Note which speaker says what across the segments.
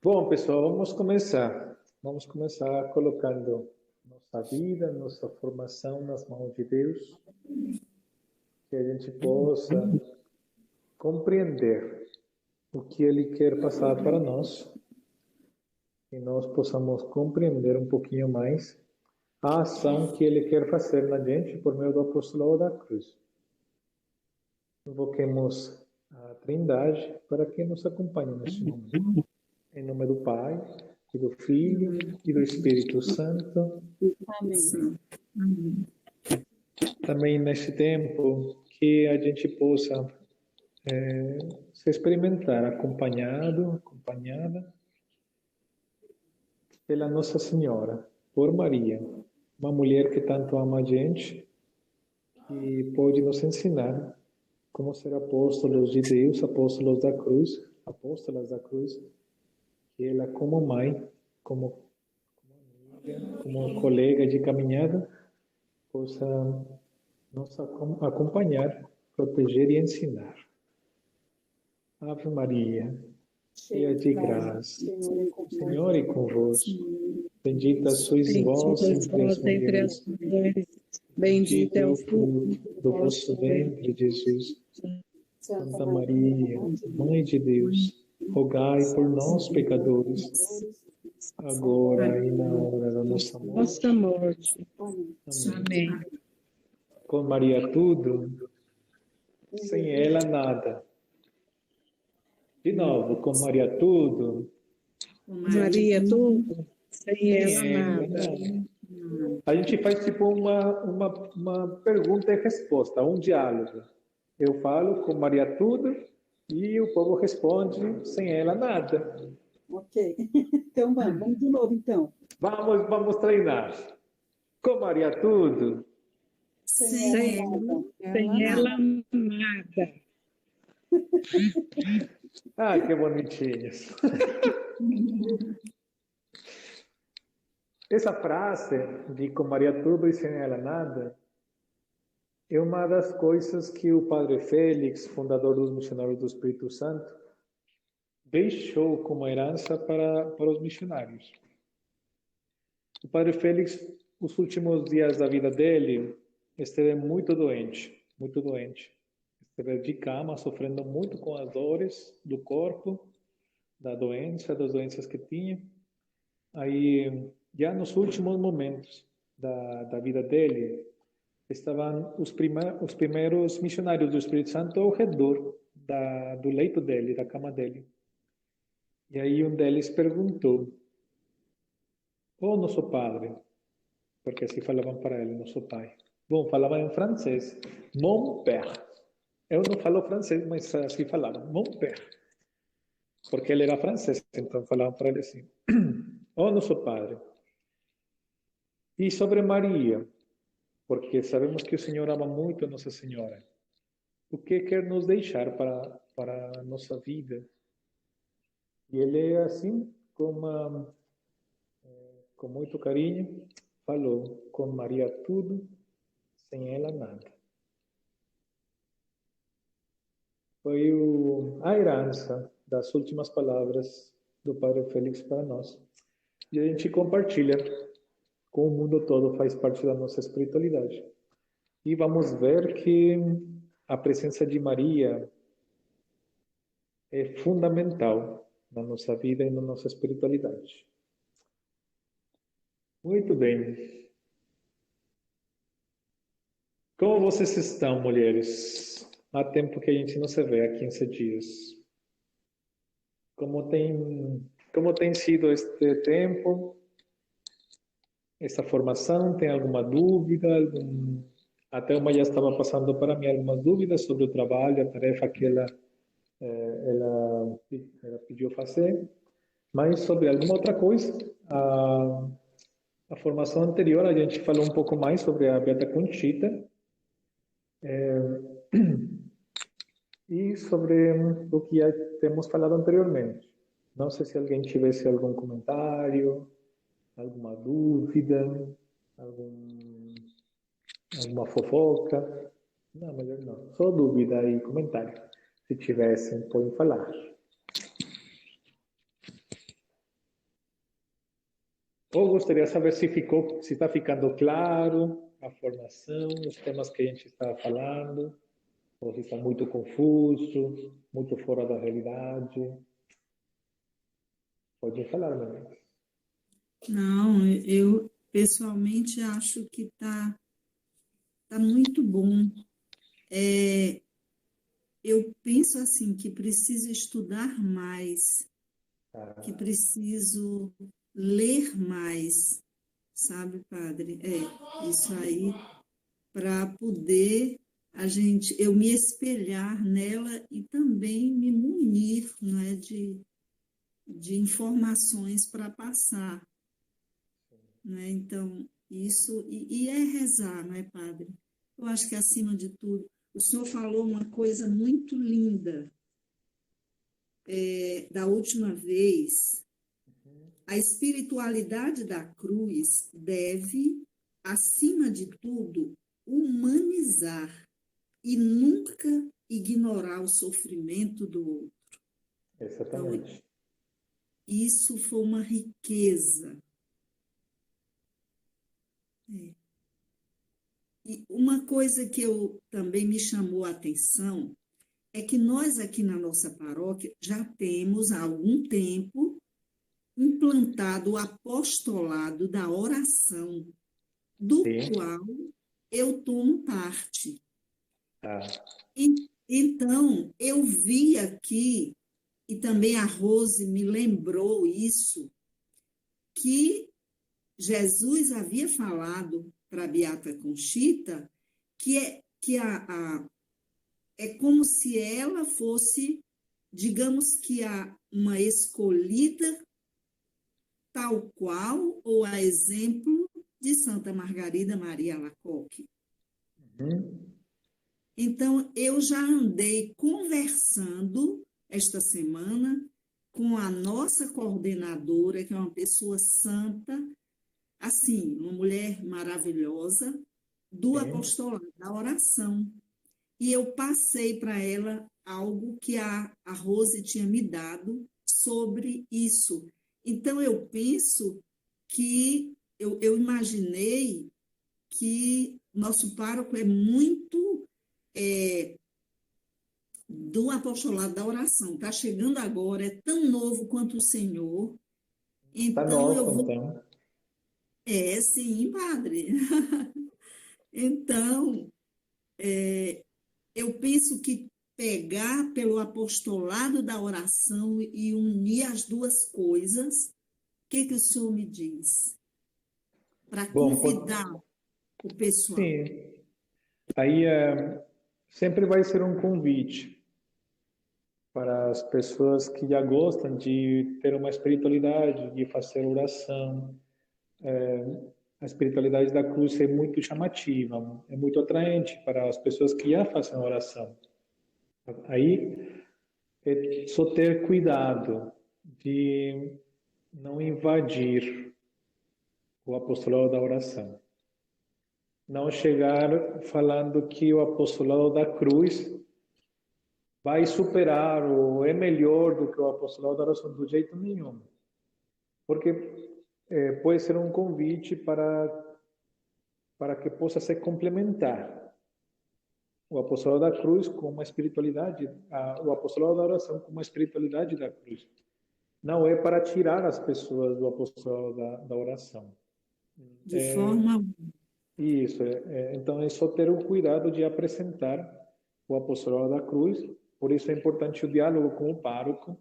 Speaker 1: Bom, pessoal, vamos começar. Vamos começar colocando nossa vida, nossa formação nas mãos de Deus, que a gente possa compreender o que Ele quer passar para nós e nós possamos compreender um pouquinho mais a ação que Ele quer fazer na gente por meio do apostolado da cruz. Invoquemos a Trindade para que nos acompanhe neste momento. Em nome do Pai, e do Filho, e do Espírito Santo.
Speaker 2: Amém.
Speaker 1: Também neste tempo, que a gente possa se experimentar acompanhado, acompanhada pela Nossa Senhora, por Maria, uma mulher que tanto ama a gente, que pode nos ensinar como ser apóstolos de Deus, apóstolos da cruz, apóstolas da cruz, que ela como mãe, como amiga, como colega de caminhada, possa nos acompanhar, proteger e ensinar. Ave Maria, cheia de graça, o Senhor é convosco. Bendita sois vós entre as mulheres, bendito é o fruto do vosso ventre, Jesus. Santa Maria, Mãe de Deus, rogai por nós, pecadores, agora e na hora da nossa morte.
Speaker 2: Amém.
Speaker 1: Com Maria tudo, sem ela nada. De novo, com Maria tudo.
Speaker 2: Maria, tudo, sem ela nada.
Speaker 1: A gente faz tipo uma pergunta e resposta, um diálogo. Eu falo com Maria tudo e o povo responde sem ela nada.
Speaker 3: Ok. Então vamos de novo então.
Speaker 1: Vamos treinar. Com Maria tudo.
Speaker 2: Sem ela nada.
Speaker 1: Ah, que bonitinhos. Essa frase de com Maria tudo e sem ela nada é uma das coisas que o Padre Félix, fundador dos Missionários do Espírito Santo, deixou como herança para os missionários. O Padre Félix, os últimos dias da vida dele, esteve muito doente, muito doente. Esteve de cama, sofrendo muito com as dores do corpo, das doenças que tinha. Aí, já nos últimos momentos da vida dele, estavam os primeiros missionários do Espírito Santo ao redor do leito dele, da cama dele. E aí um deles perguntou: "Oh, nosso padre", porque assim falavam para ele, nosso pai. Bom, falavam em francês, "Mon père". Eu não falo francês, mas assim falavam, "Mon père", porque ele era francês, então falavam para ele assim: "Oh, nosso padre, e sobre Maria, porque sabemos que o Senhor ama muito a Nossa Senhora. O que quer nos deixar para a nossa vida?" E ele, assim, com muito carinho, falou: "Com Maria tudo, sem ela nada." Foi a herança das últimas palavras do Padre Félix para nós. E a gente compartilha com o mundo todo, faz parte da nossa espiritualidade. E vamos ver que a presença de Maria é fundamental na nossa vida e na nossa espiritualidade. Muito bem. Como vocês estão, mulheres? Há tempo que a gente não se vê, há 15 dias. Como tem sido este tempo, essa formação? Tem alguma dúvida? Até uma já estava passando para mim algumas dúvidas sobre o trabalho, a tarefa que ela pediu fazer. Mas sobre alguma outra coisa, a formação anterior a gente falou um pouco mais sobre a Beata Conchita e sobre o que já temos falado anteriormente. Não sei se alguém tivesse algum comentário, alguma dúvida, alguma fofoca. Não, melhor não. Só dúvida e comentário. Se tivessem, podem falar. Ou gostaria de saber se está ficando claro a formação, os temas que a gente está falando, ou se está muito confuso, muito fora da realidade. Pode falar, meu amigo.
Speaker 2: Não, eu pessoalmente acho que tá muito bom. Eu penso assim que preciso estudar mais, que preciso ler mais, sabe, padre? Isso aí, para poder eu me espelhar nela e também me munir, não é, de informações para passar, né? Então, isso, e é rezar, não é, padre? Eu acho que, acima de tudo, o senhor falou uma coisa muito linda, da última vez. A espiritualidade da cruz deve, acima de tudo, humanizar e nunca ignorar o sofrimento do outro. Então,
Speaker 1: Exatamente.
Speaker 2: isso foi uma riqueza. E uma coisa que também me chamou a atenção é que nós aqui na nossa paróquia já temos há algum tempo implantado o apostolado da oração, do
Speaker 1: Sim.
Speaker 2: qual eu tomo parte.
Speaker 1: Ah,
Speaker 2: Então, eu vi aqui, e também a Rose me lembrou isso, que Jesus havia falado para a Beata Conchita é como se ela fosse, digamos que uma escolhida tal qual, ou a exemplo de Santa Margarida Maria Alacoque.
Speaker 1: uhum.
Speaker 2: Então, eu já andei conversando esta semana com a nossa coordenadora, que é uma pessoa santa, assim, uma mulher maravilhosa, do
Speaker 1: Sim.
Speaker 2: apostolado, da oração. E eu passei para ela algo que a Rose tinha me dado sobre isso. Então, eu penso que, eu imaginei que nosso pároco é muito do apostolado da oração. Está chegando agora, é tão novo quanto o Senhor.
Speaker 1: Tá
Speaker 2: Então, eu
Speaker 1: novo,
Speaker 2: vou.
Speaker 1: então.
Speaker 2: É, sim, padre. Então, eu penso que pegar pelo apostolado da oração e unir as duas coisas, o que o senhor me diz? Para
Speaker 1: Bom,
Speaker 2: convidar o pessoal.
Speaker 1: sim. Aí sempre vai ser um convite para as pessoas que já gostam de ter uma espiritualidade, de fazer oração. A espiritualidade da cruz é muito chamativa, é muito atraente para as pessoas que já fazem oração. Aí é só ter cuidado de não invadir o apostolado da oração. Não chegar falando que o apostolado da cruz vai superar ou é melhor do que o apostolado da oração do jeito nenhum. Porque pode ser um convite para que possa se complementar o apostolado da cruz com uma espiritualidade, o apostolado da oração com uma espiritualidade da cruz. Não é para tirar as pessoas do apostolado da oração.
Speaker 2: De forma.
Speaker 1: Isso, então é só ter o cuidado de apresentar o apostolado da cruz, por isso é importante o diálogo com o pároco,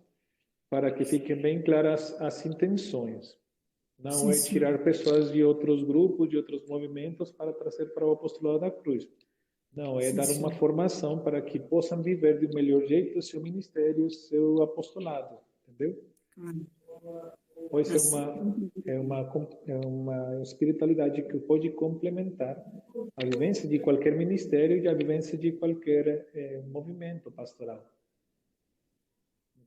Speaker 1: para que fiquem bem claras as intenções. Não
Speaker 2: Sim,
Speaker 1: é
Speaker 2: senhor.
Speaker 1: tirar pessoas de outros grupos, de outros movimentos, para trazer para o apostolado da cruz. Não, é
Speaker 2: Sim,
Speaker 1: dar uma
Speaker 2: senhor.
Speaker 1: formação para que possam viver do melhor jeito o seu ministério, o seu apostolado, entendeu?
Speaker 2: Claro.
Speaker 1: Pois é
Speaker 2: Assim,
Speaker 1: uma espiritualidade que pode complementar a vivência de qualquer ministério e a vivência de qualquer movimento pastoral.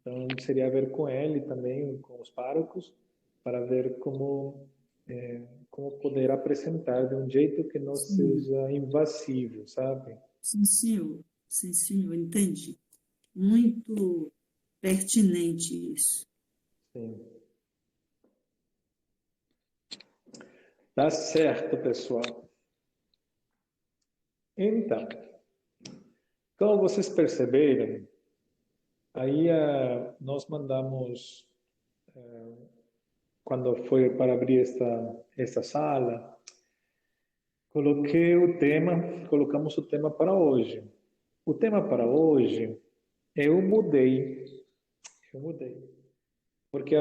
Speaker 1: Então, seria ver com ele também, com os párocos, para ver como poder apresentar de um jeito que não
Speaker 2: sim,
Speaker 1: seja invasivo, sabe?
Speaker 2: sim, senhor. Sim, senhor. Entendi. Muito pertinente isso.
Speaker 1: Sim. Tá certo, pessoal. Então, como vocês perceberam, aí nós mandamos, quando foi para abrir esta sala, colocamos o tema para hoje. O tema para hoje, eu mudei, porque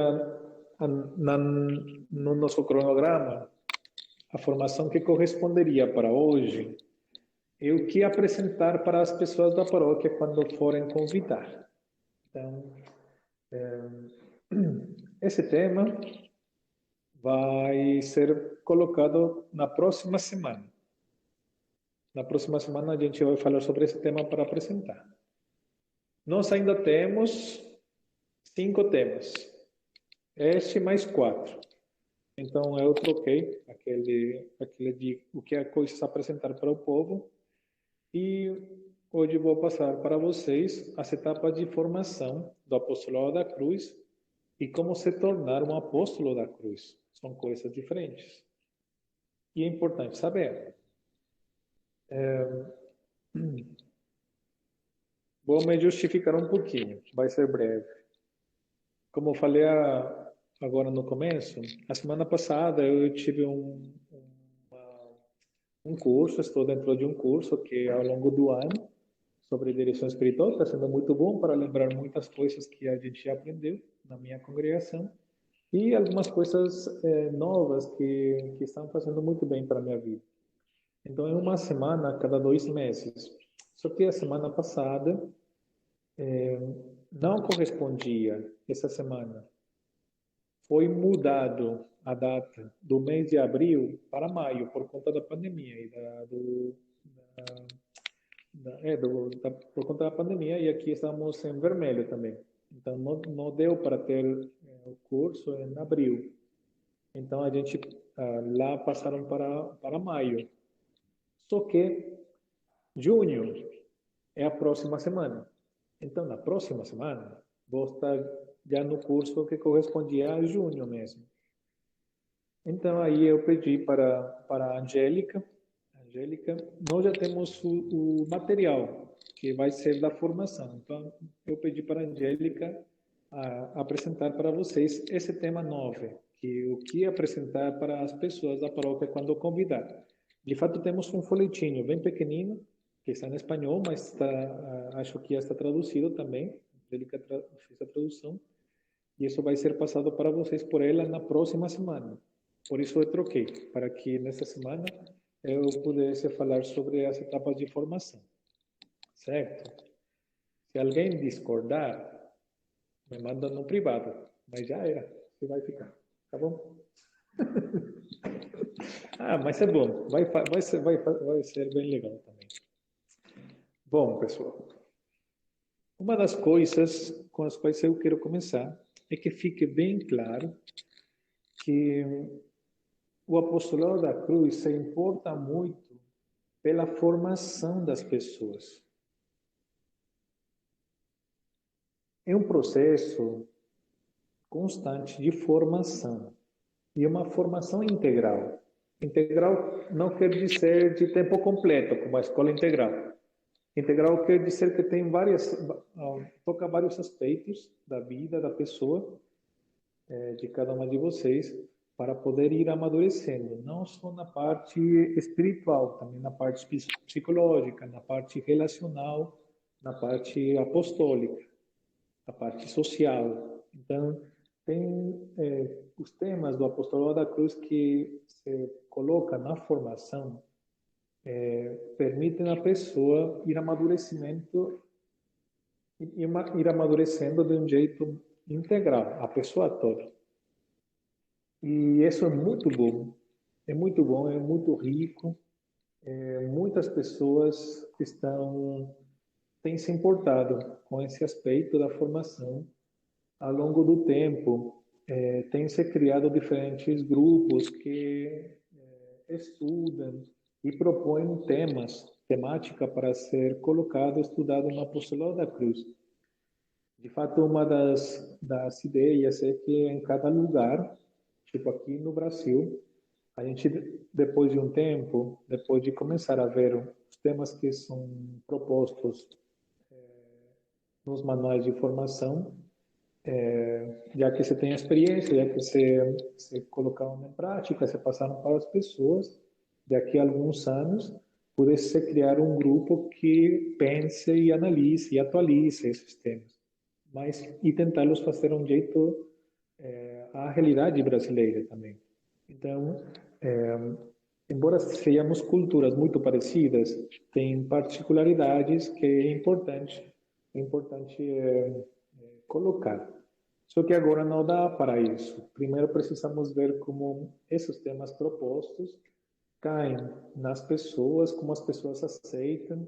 Speaker 1: no nosso cronograma, a formação que corresponderia para hoje é o que apresentar para as pessoas da paróquia quando forem convidar. Então, esse tema vai ser colocado na próxima semana. Na próxima semana a gente vai falar sobre esse tema para apresentar. Nós ainda temos 5 temas. Este mais 4. Então eu troquei aquele de o que é coisa apresentar para o povo. E hoje vou passar para vocês as etapas de formação do apostolado da cruz e como se tornar um apóstolo da cruz. São coisas diferentes. E é importante saber. Vou me justificar um pouquinho, vai ser breve. Como eu falei agora no começo, a semana passada eu tive um curso, estou dentro de um curso que ao longo do ano, sobre direção espiritual, está sendo muito bom para lembrar muitas coisas que a gente já aprendeu na minha congregação e algumas coisas novas que estão fazendo muito bem para a minha vida. Então, é uma semana a cada 2 meses. Só que a semana passada não correspondia essa semana. Foi mudado a data do mês de abril para maio por conta da pandemia e por conta da pandemia, e aqui estamos em vermelho também. Então não deu para ter o curso em abril. Então a gente lá passaram para maio. Só que junho é a próxima semana. Então na próxima semana vou estar já no curso que correspondia a junho mesmo. Então aí eu pedi para a Angélica, nós já temos o material que vai ser da formação. Então eu pedi para a Angélica apresentar para vocês esse tema 9, que o que apresentar para as pessoas da paróquia quando convidar. De fato temos um folhetinho bem pequenino que está em espanhol, mas acho que já está traduzido também. A Angélica fez a tradução. E isso vai ser passado para vocês por ela na próxima semana. Por isso eu troquei, para que nessa semana eu pudesse falar sobre as etapas de formação. Certo? Se alguém discordar, me manda no privado. Mas já era, você vai ficar. Tá bom? Mas é bom. Vai ser bem legal também. Bom, pessoal. Uma das coisas com as quais eu quero começar é que fique bem claro que o apostolado da cruz se importa muito pela formação das pessoas. É um processo constante de formação e uma formação integral. Integral não quer dizer de tempo completo, como a escola integral. Integral quer dizer que tem toca vários aspectos da vida da pessoa, de cada uma de vocês, para poder ir amadurecendo, não só na parte espiritual, também na parte psicológica, na parte relacional, na parte apostólica, na parte social. Então, tem os temas do apostolado da cruz que se coloca na formação, permitem a pessoa ir amadurecendo de um jeito integral, a pessoa toda. E isso é muito bom, é muito rico. Muitas pessoas têm se importado com esse aspecto da formação ao longo do tempo. Tem se criado diferentes grupos que estudam e propõem temática para ser colocado, estudado no apostolado da cruz. De fato, uma das ideias é que em cada lugar, tipo aqui no Brasil, A gente, depois de um tempo, depois de começar a ver os temas que são propostos nos manuais de formação, já que você tem experiência, já que você colocaram em prática, você passaram para as pessoas, daqui a alguns anos, pudesse criar um grupo que pense e analise e atualize esses temas, mas e tentá-los fazer um jeito à realidade brasileira também. Então, embora sejamos culturas muito parecidas, tem particularidades que é importante colocar. Só que agora não dá para isso. Primeiro precisamos ver como esses temas propostos caem nas pessoas, como as pessoas aceitam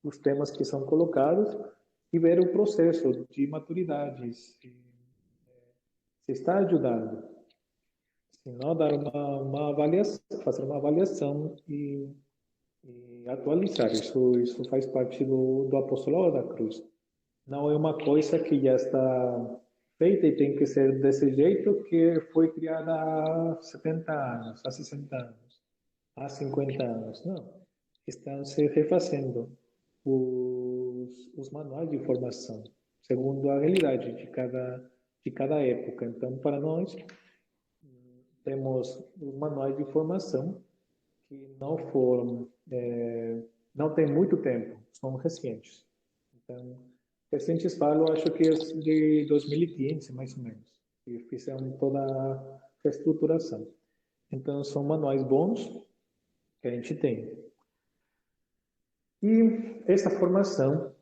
Speaker 1: os temas que são colocados e ver o processo de maturidade, se está ajudando. Se não, dar uma avaliação, fazer uma avaliação e atualizar. Isso faz parte do apostolado da cruz. Não é uma coisa que já está feita e tem que ser desse jeito que foi criada há 70 anos, há 60 anos, há 50 anos. Não. Estão se refazendo os manuais de formação, segundo a realidade de cada época. Então, para nós, temos os manuais de formação que não foram, não tem muito tempo, são recentes. Então, recentes falo, acho que é de 2015, mais ou menos, e fizeram toda a reestruturação. Então, são manuais bons que a gente tem. E essa formação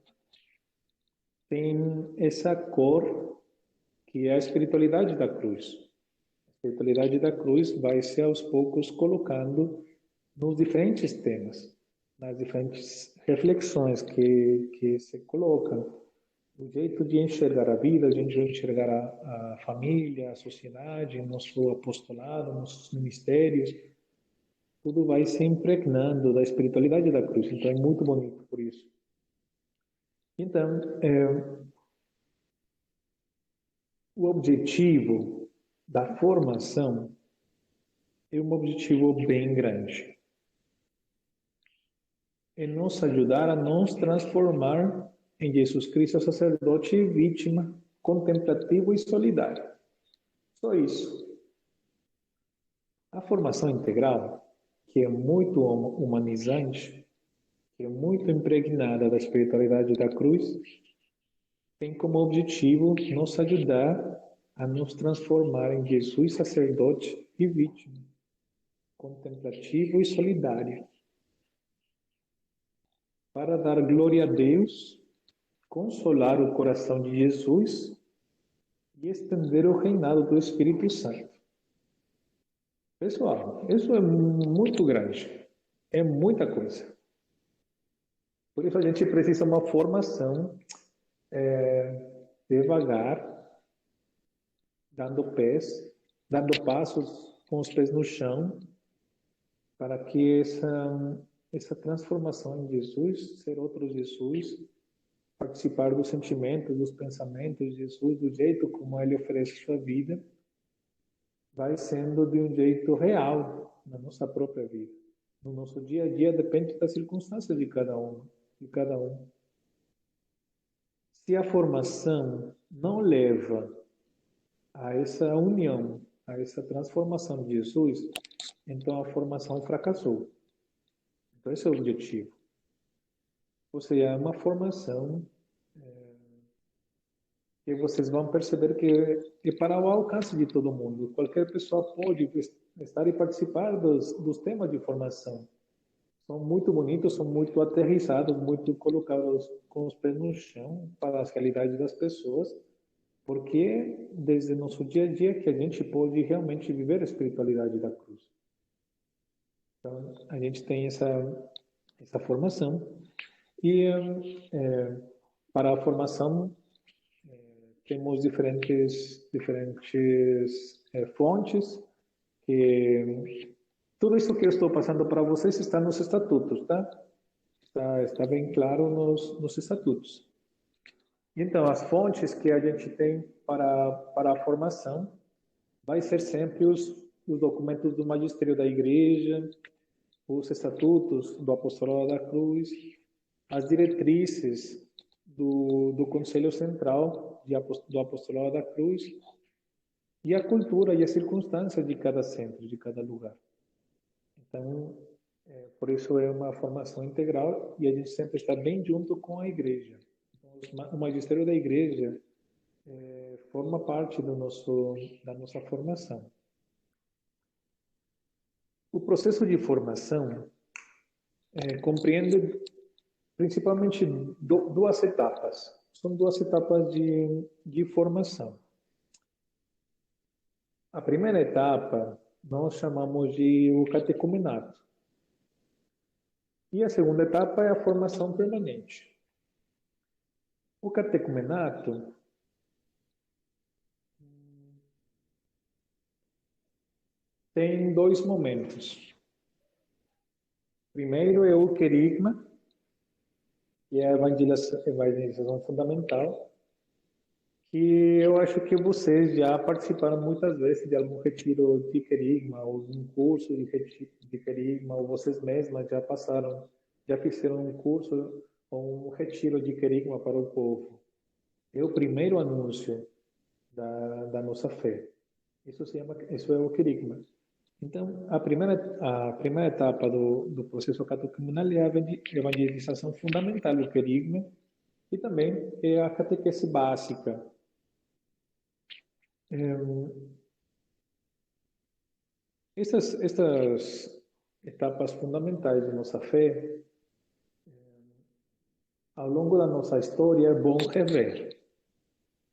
Speaker 1: tem essa cor que é a espiritualidade da cruz. A espiritualidade da cruz vai se aos poucos colocando nos diferentes temas, nas diferentes reflexões que se colocam, o jeito de enxergar a vida, de enxergar a família, a sociedade, nosso apostolado, nossos ministérios, tudo vai se impregnando da espiritualidade da cruz. Então é muito bonito por isso. Então, o objetivo da formação é um objetivo bem grande. É nos ajudar a nos transformar em Jesus Cristo, sacerdote e vítima, contemplativo e solidário. Só isso. A formação integral, que é muito humanizante, que é muito impregnada da espiritualidade da cruz, tem como objetivo nos ajudar a nos transformar em Jesus, sacerdote e vítima, contemplativo e solidário, para dar glória a Deus, consolar o coração de Jesus e estender o reinado do Espírito Santo. Pessoal, isso é muito grande, é muita coisa. Por isso a gente precisa de uma formação devagar, dando passos com os pés no chão, para que essa transformação em Jesus, ser outro Jesus, participar dos sentimentos, dos pensamentos de Jesus, do jeito como ele oferece sua vida, vai sendo de um jeito real na nossa própria vida. No nosso dia a dia depende das circunstâncias de cada um. Se a formação não leva a essa união, a essa transformação de Jesus, então a formação fracassou. Então esse é o objetivo. Ou seja, é uma formação que vocês vão perceber que é para o alcance de todo mundo. Qualquer pessoa pode estar e participar dos temas de formação. São muito bonitos, são muito aterrissados, muito colocados com os pés no chão para as realidades das pessoas, porque desde nosso dia a dia que a gente pode realmente viver a espiritualidade da cruz. Então, a gente tem essa formação. E para a formação, temos diferentes fontes. Tudo isso que eu estou passando para vocês está nos estatutos, tá? Está bem claro nos estatutos. Então, as fontes que a gente tem para a formação vai ser sempre os documentos do magistério da Igreja, os estatutos do Apostolado da Cruz, as diretrizes do Conselho Central do Apostolado da Cruz e a cultura e as circunstâncias de cada centro, de cada lugar. Então, por isso é uma formação integral e a gente sempre está bem junto com a Igreja. Então, o magistério da Igreja forma parte da nossa formação. O processo de formação compreende principalmente duas etapas. São duas etapas de formação. A primeira etapa nós chamamos de o catecumenato. E a segunda etapa é a formação permanente. O catecumenato tem dois momentos. Primeiro é o querigma, que é a evangelização fundamental, que eu acho que vocês já participaram muitas vezes de algum retiro de querigma, ou um curso de querigma, ou vocês mesmas já fizeram um curso ou um retiro de querigma para o povo. É o primeiro anúncio da nossa fé. Isso é o querigma. Então, a primeira etapa do processo catecumenal é a evangelização fundamental, o querigma, e também é a catequese básica. Estas etapas fundamentais de nossa fé, ao longo da nossa história, é bom rever,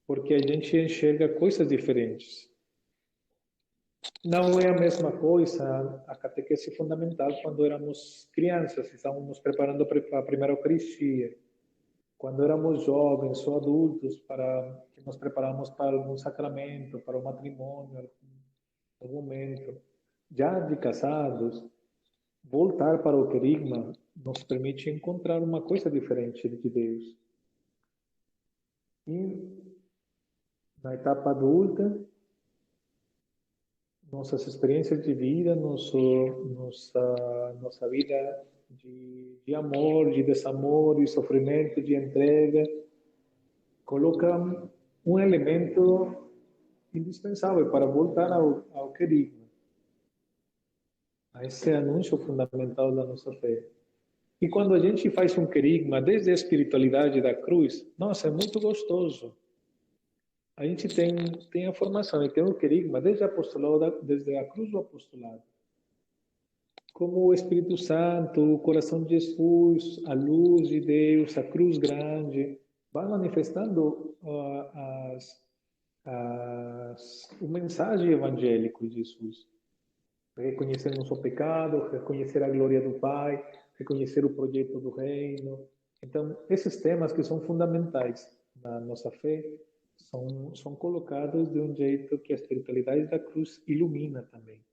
Speaker 1: porque a gente enxerga coisas diferentes. Não é a mesma coisa a catequese fundamental quando éramos crianças, estávamos nos preparando para a primeira Eucaristia. Quando éramos jovens ou adultos, que nos preparamos para algum sacramento, para o matrimônio, algum momento. Já de casados, voltar para o querigma nos permite encontrar uma coisa diferente de Deus. E na etapa adulta, nossas experiências de vida, nossa vida de amor, de desamor, de sofrimento, de entrega, colocam um elemento indispensável para voltar ao querigma, a esse anúncio fundamental da nossa fé. E quando a gente faz um querigma desde a espiritualidade da cruz, nossa, é muito gostoso. A gente tem a formação e tem o querigma desde a cruz do apostolado. Como o Espírito Santo, o coração de Jesus, a luz de Deus, a cruz grande, vai manifestando o mensagem evangélico de Jesus. Reconhecer nosso pecado, reconhecer a glória do Pai, reconhecer o projeto do reino. Então, esses temas que são fundamentais na nossa fé são colocados de um jeito que a espiritualidade da cruz ilumina também.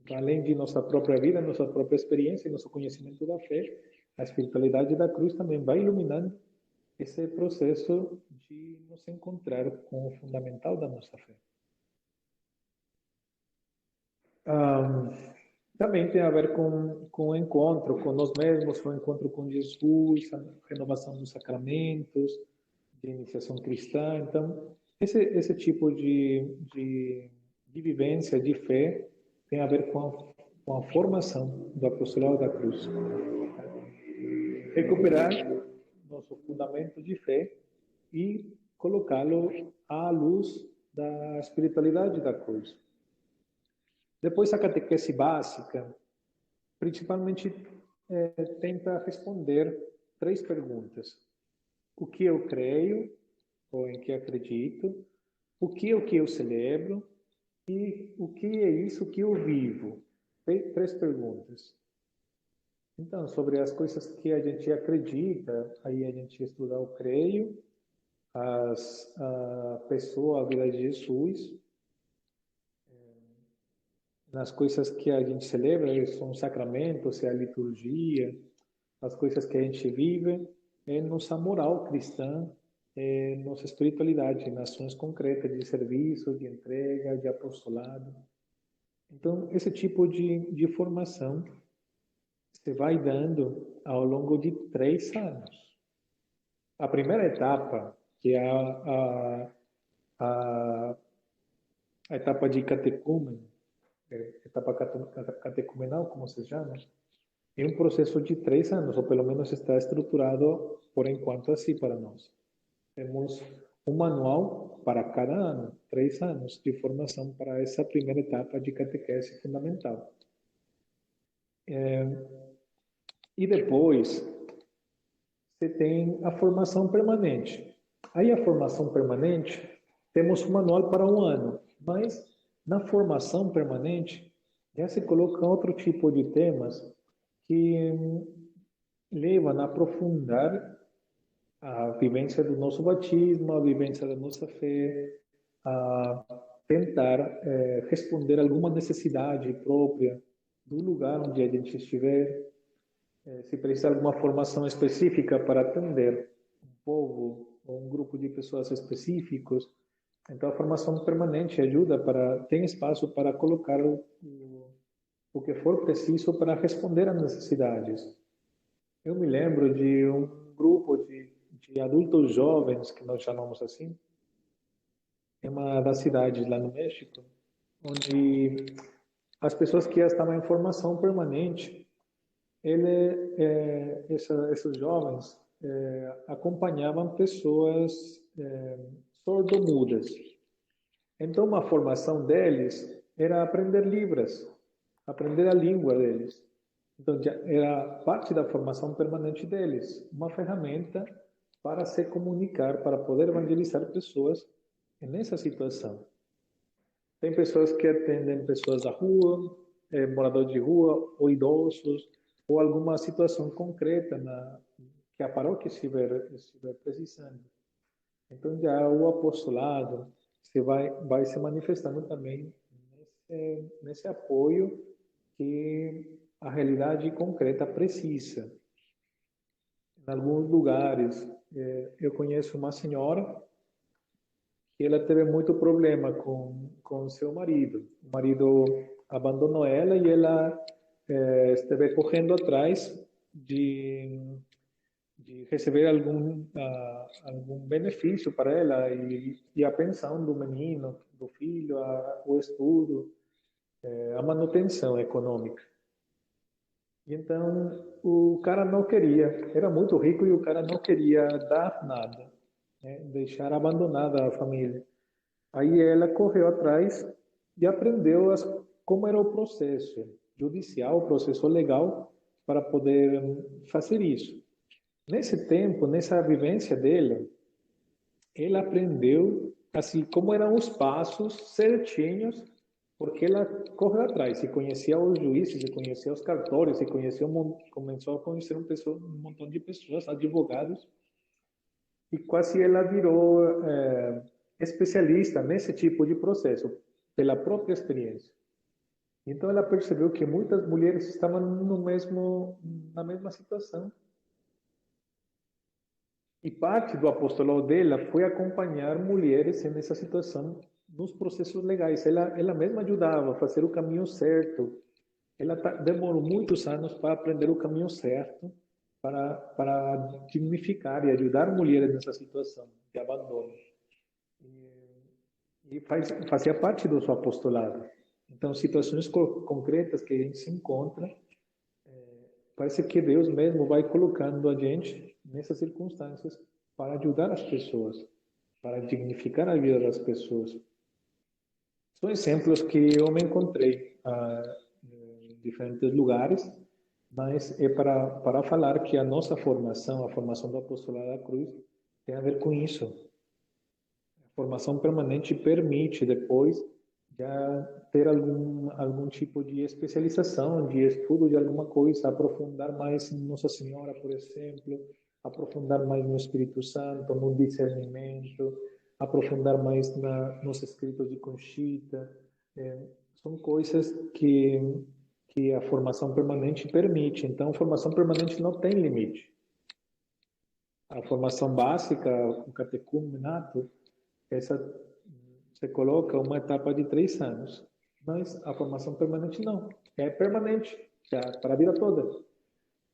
Speaker 1: Então, além de nossa própria vida, nossa própria experiência e nosso conhecimento da fé, a espiritualidade da cruz também vai iluminando esse processo de nos encontrar com o fundamental da nossa fé. Também tem a ver com o encontro com nós mesmos, o encontro com Jesus, a renovação dos sacramentos, de iniciação cristã. Então, esse tipo de vivência, de fé, tem a ver com a formação do apostolado da cruz. Recuperar nosso fundamento de fé e colocá-lo à luz da espiritualidade da cruz. Depois, a catequese básica, principalmente, tenta responder 3 perguntas. O que eu creio, ou em que acredito, o que é o que eu celebro e o que é isso que eu vivo. 3 perguntas. Então, sobre as coisas que a gente acredita, aí a gente estuda o creio, a pessoa, a vida de Jesus. Nas coisas que a gente celebra, são os sacramentos, é a liturgia, as coisas que a gente vive, é nossa moral cristã, é nossa espiritualidade, nas ações concretas de serviço, de entrega, de apostolado. Então, esse tipo de formação se vai dando ao longo de 3 anos. A primeira etapa, que é a, a etapa de catecúmeno, etapa catecumenal, como se chama, é um processo de 3 anos, ou pelo menos está estruturado, por enquanto, assim para nós. Temos um manual para cada ano, 3 anos de formação para essa primeira etapa de catequese fundamental. E depois, você tem a formação permanente. Aí a formação permanente, temos um manual para um ano, mas na formação permanente já se colocam outro tipo de temas que levam a aprofundar a vivência do nosso batismo, a vivência da nossa fé, a tentar responder alguma necessidade própria do lugar onde a gente estiver, se precisa de alguma formação específica para atender um povo ou um grupo de pessoas específicos. Então, a formação permanente ajuda tem espaço para colocar o que for preciso para responder às necessidades. Eu me lembro de um grupo de adultos jovens, que nós chamamos assim, em uma das cidades lá no México, onde as pessoas que já estavam em formação permanente, esses jovens acompanhavam pessoas sordomudas. Então, uma formação deles era aprender Libras, aprender a língua deles. Então, era parte da formação permanente deles, uma ferramenta para se comunicar, para poder evangelizar pessoas nessa situação. Tem pessoas que atendem pessoas da rua, moradores de rua, ou idosos, ou alguma situação concreta que a paróquia estiver precisando. Então, já o apostolado vai se manifestando também nesse apoio que a realidade concreta precisa. Em alguns lugares, eu conheço uma senhora que ela teve muito problema com seu marido. O marido abandonou ela e ela esteve correndo atrás de receber algum benefício para ela e a pensão do menino, do filho, o estudo, a manutenção econômica. E então o cara não queria, era muito rico e o cara não queria dar nada, né? Deixar abandonada a família. Aí ela correu atrás e aprendeu como era o processo judicial, o processo legal para poder fazer isso. Nesse tempo, nessa vivência dela, ela aprendeu assim como eram os passos certinhos, porque ela correu atrás, se conhecia os juízes, se conhecia os cartórios, começou a conhecer um montão de pessoas, advogados, e quase ela virou especialista nesse tipo de processo, pela própria experiência. Então ela percebeu que muitas mulheres estavam na mesma situação. E parte do apostolado dela foi acompanhar mulheres nessa situação nos processos legais. Ela mesma ajudava a fazer o caminho certo. Ela demorou muitos anos para aprender o caminho certo, para dignificar e ajudar mulheres nessa situação de abandono. E fazia parte do seu apostolado. Então, situações concretas que a gente se encontra, parece que Deus mesmo vai colocando a gente nessas circunstâncias para ajudar as pessoas, para dignificar a vida das pessoas. São exemplos que eu me encontrei em diferentes lugares, mas é para falar que a nossa formação, a formação do apostolado da cruz, tem a ver com isso. A formação permanente permite depois já ter algum tipo de especialização, de estudo de alguma coisa, aprofundar mais em Nossa Senhora, por exemplo, aprofundar mais no Espírito Santo, no discernimento, aprofundar mais nos escritos de Conchita. São coisas que a formação permanente permite. Então, a formação permanente não tem limite. A formação básica, o catecumenato, essa você coloca uma etapa de 3 anos. Mas a formação permanente não. É permanente, já para a vida toda.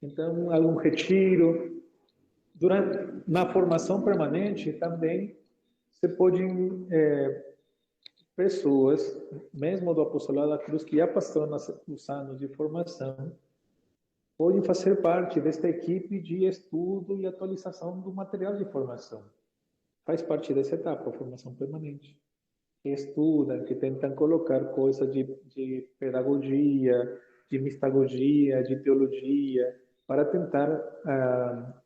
Speaker 1: Então, algum retiro. Na formação permanente também você pode pessoas, mesmo do Apostolado da Cruz, que já passaram os anos de formação, podem fazer parte desta equipe de estudo e atualização do material de formação. Faz parte dessa etapa, a formação permanente. Que estudam, que tentam colocar coisas de pedagogia, de mistagogia, de teologia, para tentar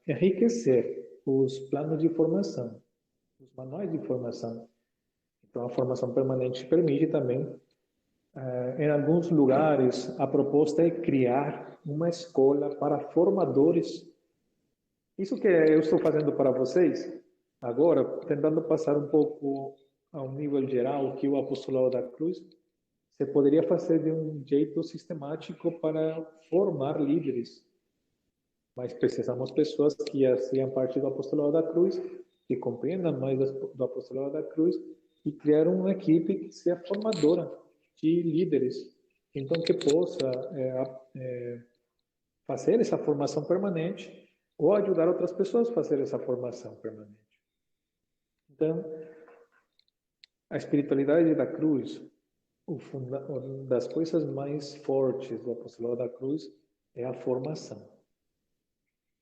Speaker 1: enriquecer os planos de formação, os manuais de formação. Então, a formação permanente permite também, em alguns lugares, a proposta é criar uma escola para formadores. Isso que eu estou fazendo para vocês, agora, tentando passar um pouco a um nível geral que o Apostolado da Cruz, você poderia fazer de um jeito sistemático para formar líderes. Mas precisamos pessoas que já sejam parte do Apostolado da Cruz, que compreendam mais do Apostolado da Cruz e criar uma equipe que seja formadora de líderes. Então, que possa fazer essa formação permanente ou ajudar outras pessoas a fazer essa formação permanente. Então, a espiritualidade da cruz, uma das coisas mais fortes do Apostolado da Cruz é a formação.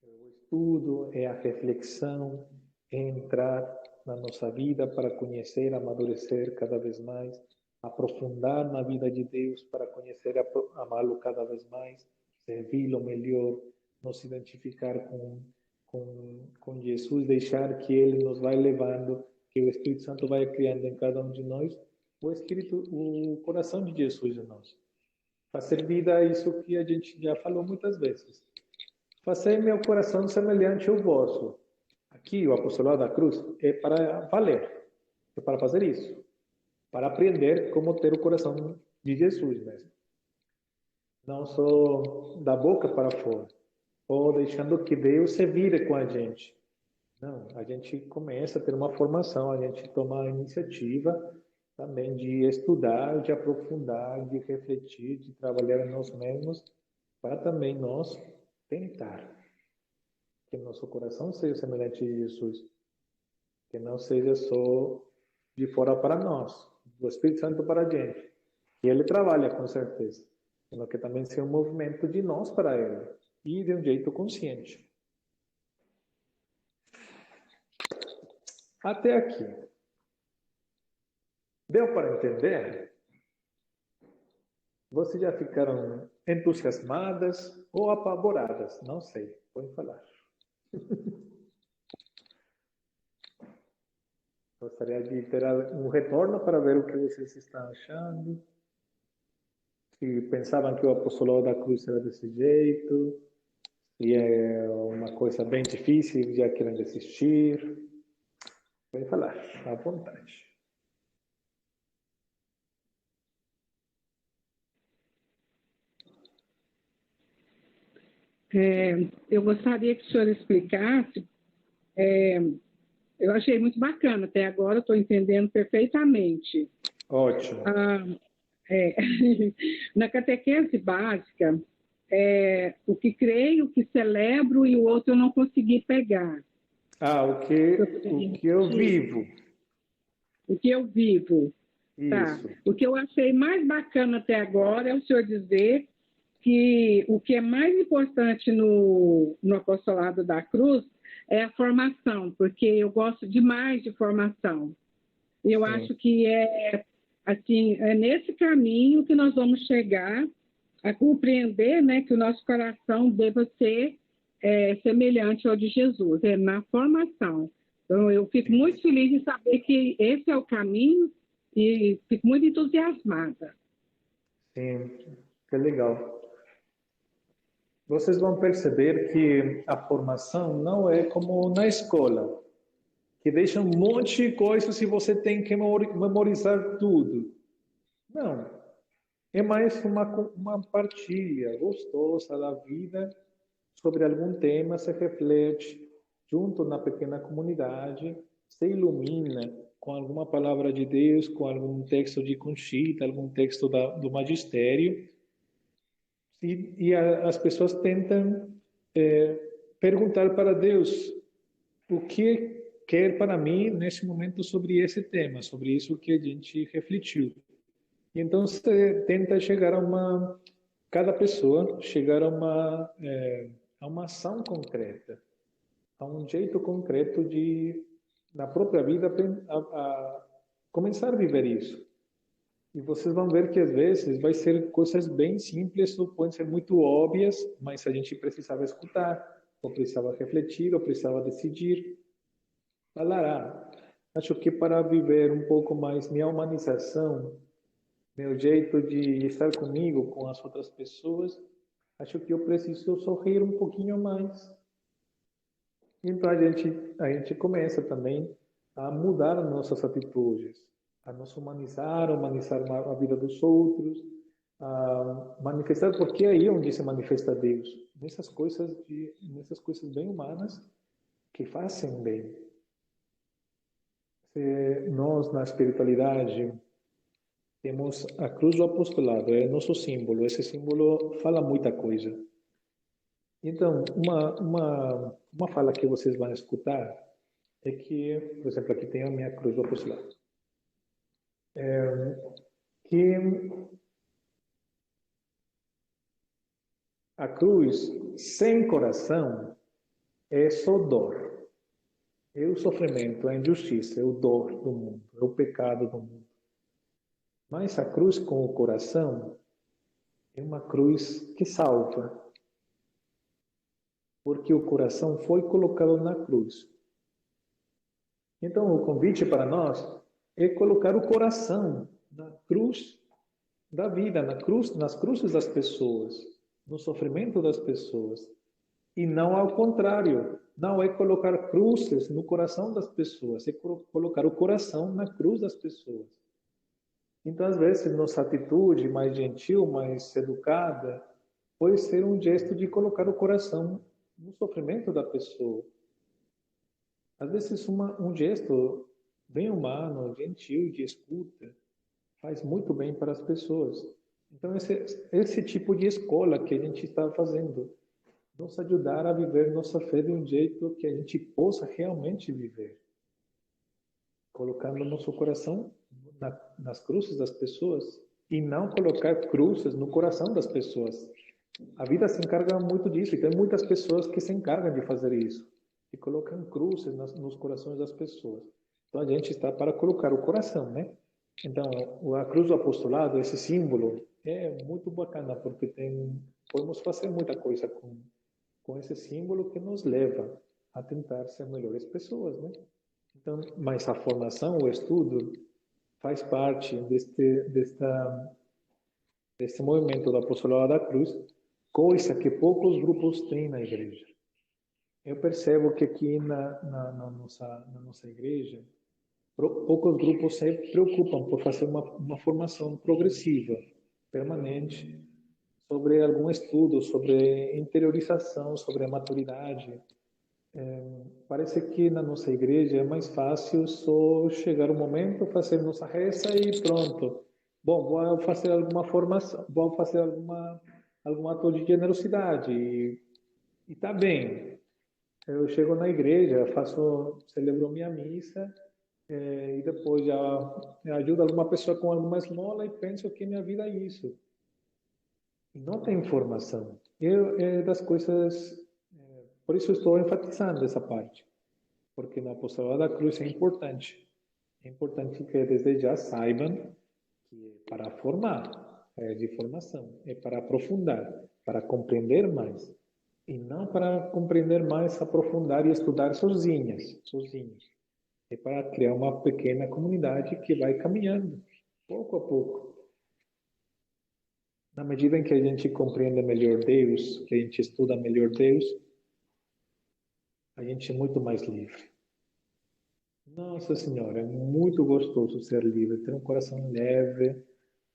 Speaker 1: O estudo, é a reflexão, é entrar na nossa vida para conhecer, amadurecer cada vez mais, aprofundar na vida de Deus para conhecer, amá-lo cada vez mais, servi-lo melhor, nos identificar com Jesus, deixar que Ele nos vai levando, que o Espírito Santo vai criando em cada um de nós o coração de Jesus em nós. Fazer vida isso que a gente já falou muitas vezes. Fazer meu coração semelhante ao vosso. Aqui, o Apostolado da Cruz é para valer, é para fazer isso, para aprender como ter o coração de Jesus mesmo. Não só da boca para fora, ou deixando que Deus se vire com a gente. Não, a gente começa a ter uma formação, a gente toma a iniciativa também de estudar, de aprofundar, de refletir, de trabalhar em nós mesmos, para também nós tentar que nosso coração seja semelhante a Jesus, que não seja só de fora para nós, do Espírito Santo para a gente. E ele trabalha com certeza, mas que também seja um movimento de nós para ele, e de um jeito consciente. Até aqui. Deu para entender? Vocês já ficaram entusiasmadas ou apavoradas? Não sei, podem falar. Gostaria de ter um retorno para ver o que vocês estão achando. Se pensavam que o Apostolado da Cruz era desse jeito, se é uma coisa bem difícil e já querem desistir. Podem falar, à vontade.
Speaker 4: Eu gostaria que o senhor explicasse. Eu achei muito bacana, até agora estou entendendo perfeitamente.
Speaker 1: Ótimo.
Speaker 4: Na catequese básica, o que creio, o que celebro e o outro eu não consegui pegar.
Speaker 1: O que eu vivo.
Speaker 4: O que eu vivo.
Speaker 1: Isso.
Speaker 4: Tá. O que eu achei mais bacana até agora é o senhor dizer que o que é mais importante no Apostolado da Cruz é a formação, porque eu gosto demais de formação. Eu acho que é nesse caminho que nós vamos chegar a compreender, né, que o nosso coração deva ser semelhante ao de Jesus, na formação. Então, eu fico muito feliz de saber que esse é o caminho e fico muito entusiasmada.
Speaker 1: Sim, que legal. Vocês vão perceber que a formação não é como na escola, que deixa um monte de coisas e você tem que memorizar tudo. Não. É mais uma partilha gostosa da vida sobre algum tema, se reflete junto na pequena comunidade se ilumina com alguma palavra de Deus, com algum texto de Conchita, algum texto do magistério, as pessoas tentam perguntar para Deus o que quer para mim nesse momento sobre esse tema, sobre isso que a gente refletiu. E então você tenta chegar cada pessoa chegar a uma ação concreta, a um jeito concreto de, na própria vida, a começar a viver isso. E vocês vão ver que às vezes vai ser coisas bem simples ou podem ser muito óbvias, mas a gente precisava escutar, ou precisava refletir, ou precisava decidir. Falará. Acho que para viver um pouco mais minha humanização, meu jeito de estar comigo, com as outras pessoas, acho que eu preciso sorrir um pouquinho mais. Então a gente começa também a mudar nossas atitudes, a nos humanizar a vida dos outros, a manifestar, porque é aí onde se manifesta Deus, nessas coisas bem humanas que fazem bem. Nós na espiritualidade temos a cruz do apostolado, é nosso símbolo. Esse símbolo fala muita coisa. Então, uma fala que vocês vão escutar é que, por exemplo, aqui tem a minha cruz do apostolado. Que a cruz sem coração é só dor. É o sofrimento, a injustiça, é o dor do mundo, é o pecado do mundo. Mas a cruz com o coração é uma cruz que salva. Porque o coração foi colocado na cruz. Então, o convite para nós é colocar o coração na cruz da vida, nas cruzes das pessoas, no sofrimento das pessoas. E não ao contrário. Não é colocar cruzes no coração das pessoas, é colocar o coração na cruz das pessoas. Então, às vezes, nossa atitude mais gentil, mais educada, pode ser um gesto de colocar o coração no sofrimento da pessoa. Às vezes, um gesto bem humano, gentil, de escuta, faz muito bem para as pessoas. Então, esse tipo de escola que a gente está fazendo, nos ajudar a viver nossa fé de um jeito que a gente possa realmente viver. Colocando nosso coração nas cruzes das pessoas e não colocar cruzes no coração das pessoas. A vida se encarga muito disso e tem muitas pessoas que se encargam de fazer isso e colocam cruzes nos corações das pessoas. Então a gente está para colocar o coração, né? Então a cruz do apostolado, esse símbolo, é muito bacana porque podemos fazer muita coisa com esse símbolo que nos leva a tentar ser melhores pessoas, né? Então, mas a formação, o estudo, faz parte desse movimento do apostolado da cruz, coisa que poucos grupos têm na igreja. Eu percebo que aqui na nossa igreja, poucos grupos se preocupam por fazer uma formação progressiva, permanente, sobre algum estudo, sobre interiorização, sobre a maturidade. Parece que na nossa igreja é mais fácil só chegar o momento, fazer nossa reza e pronto. Bom, vou fazer alguma formação, vou fazer algum ato de generosidade e tá bem. Eu chego na igreja, celebro minha missa e depois já ajudo alguma pessoa com alguma esmola e penso que minha vida é isso. E não tem informação. É das coisas. Por isso estou enfatizando essa parte, porque no apostolado da cruz é importante. É importante que desde já saibam que é para formar, é de formação, é para aprofundar, para compreender mais. E não para compreender mais, aprofundar e estudar sozinhos. É para criar uma pequena comunidade que vai caminhando, pouco a pouco. Na medida em que a gente compreende melhor Deus, que a gente estuda melhor Deus, a gente é muito mais livre. Nossa Senhora, é muito gostoso ser livre, ter um coração leve,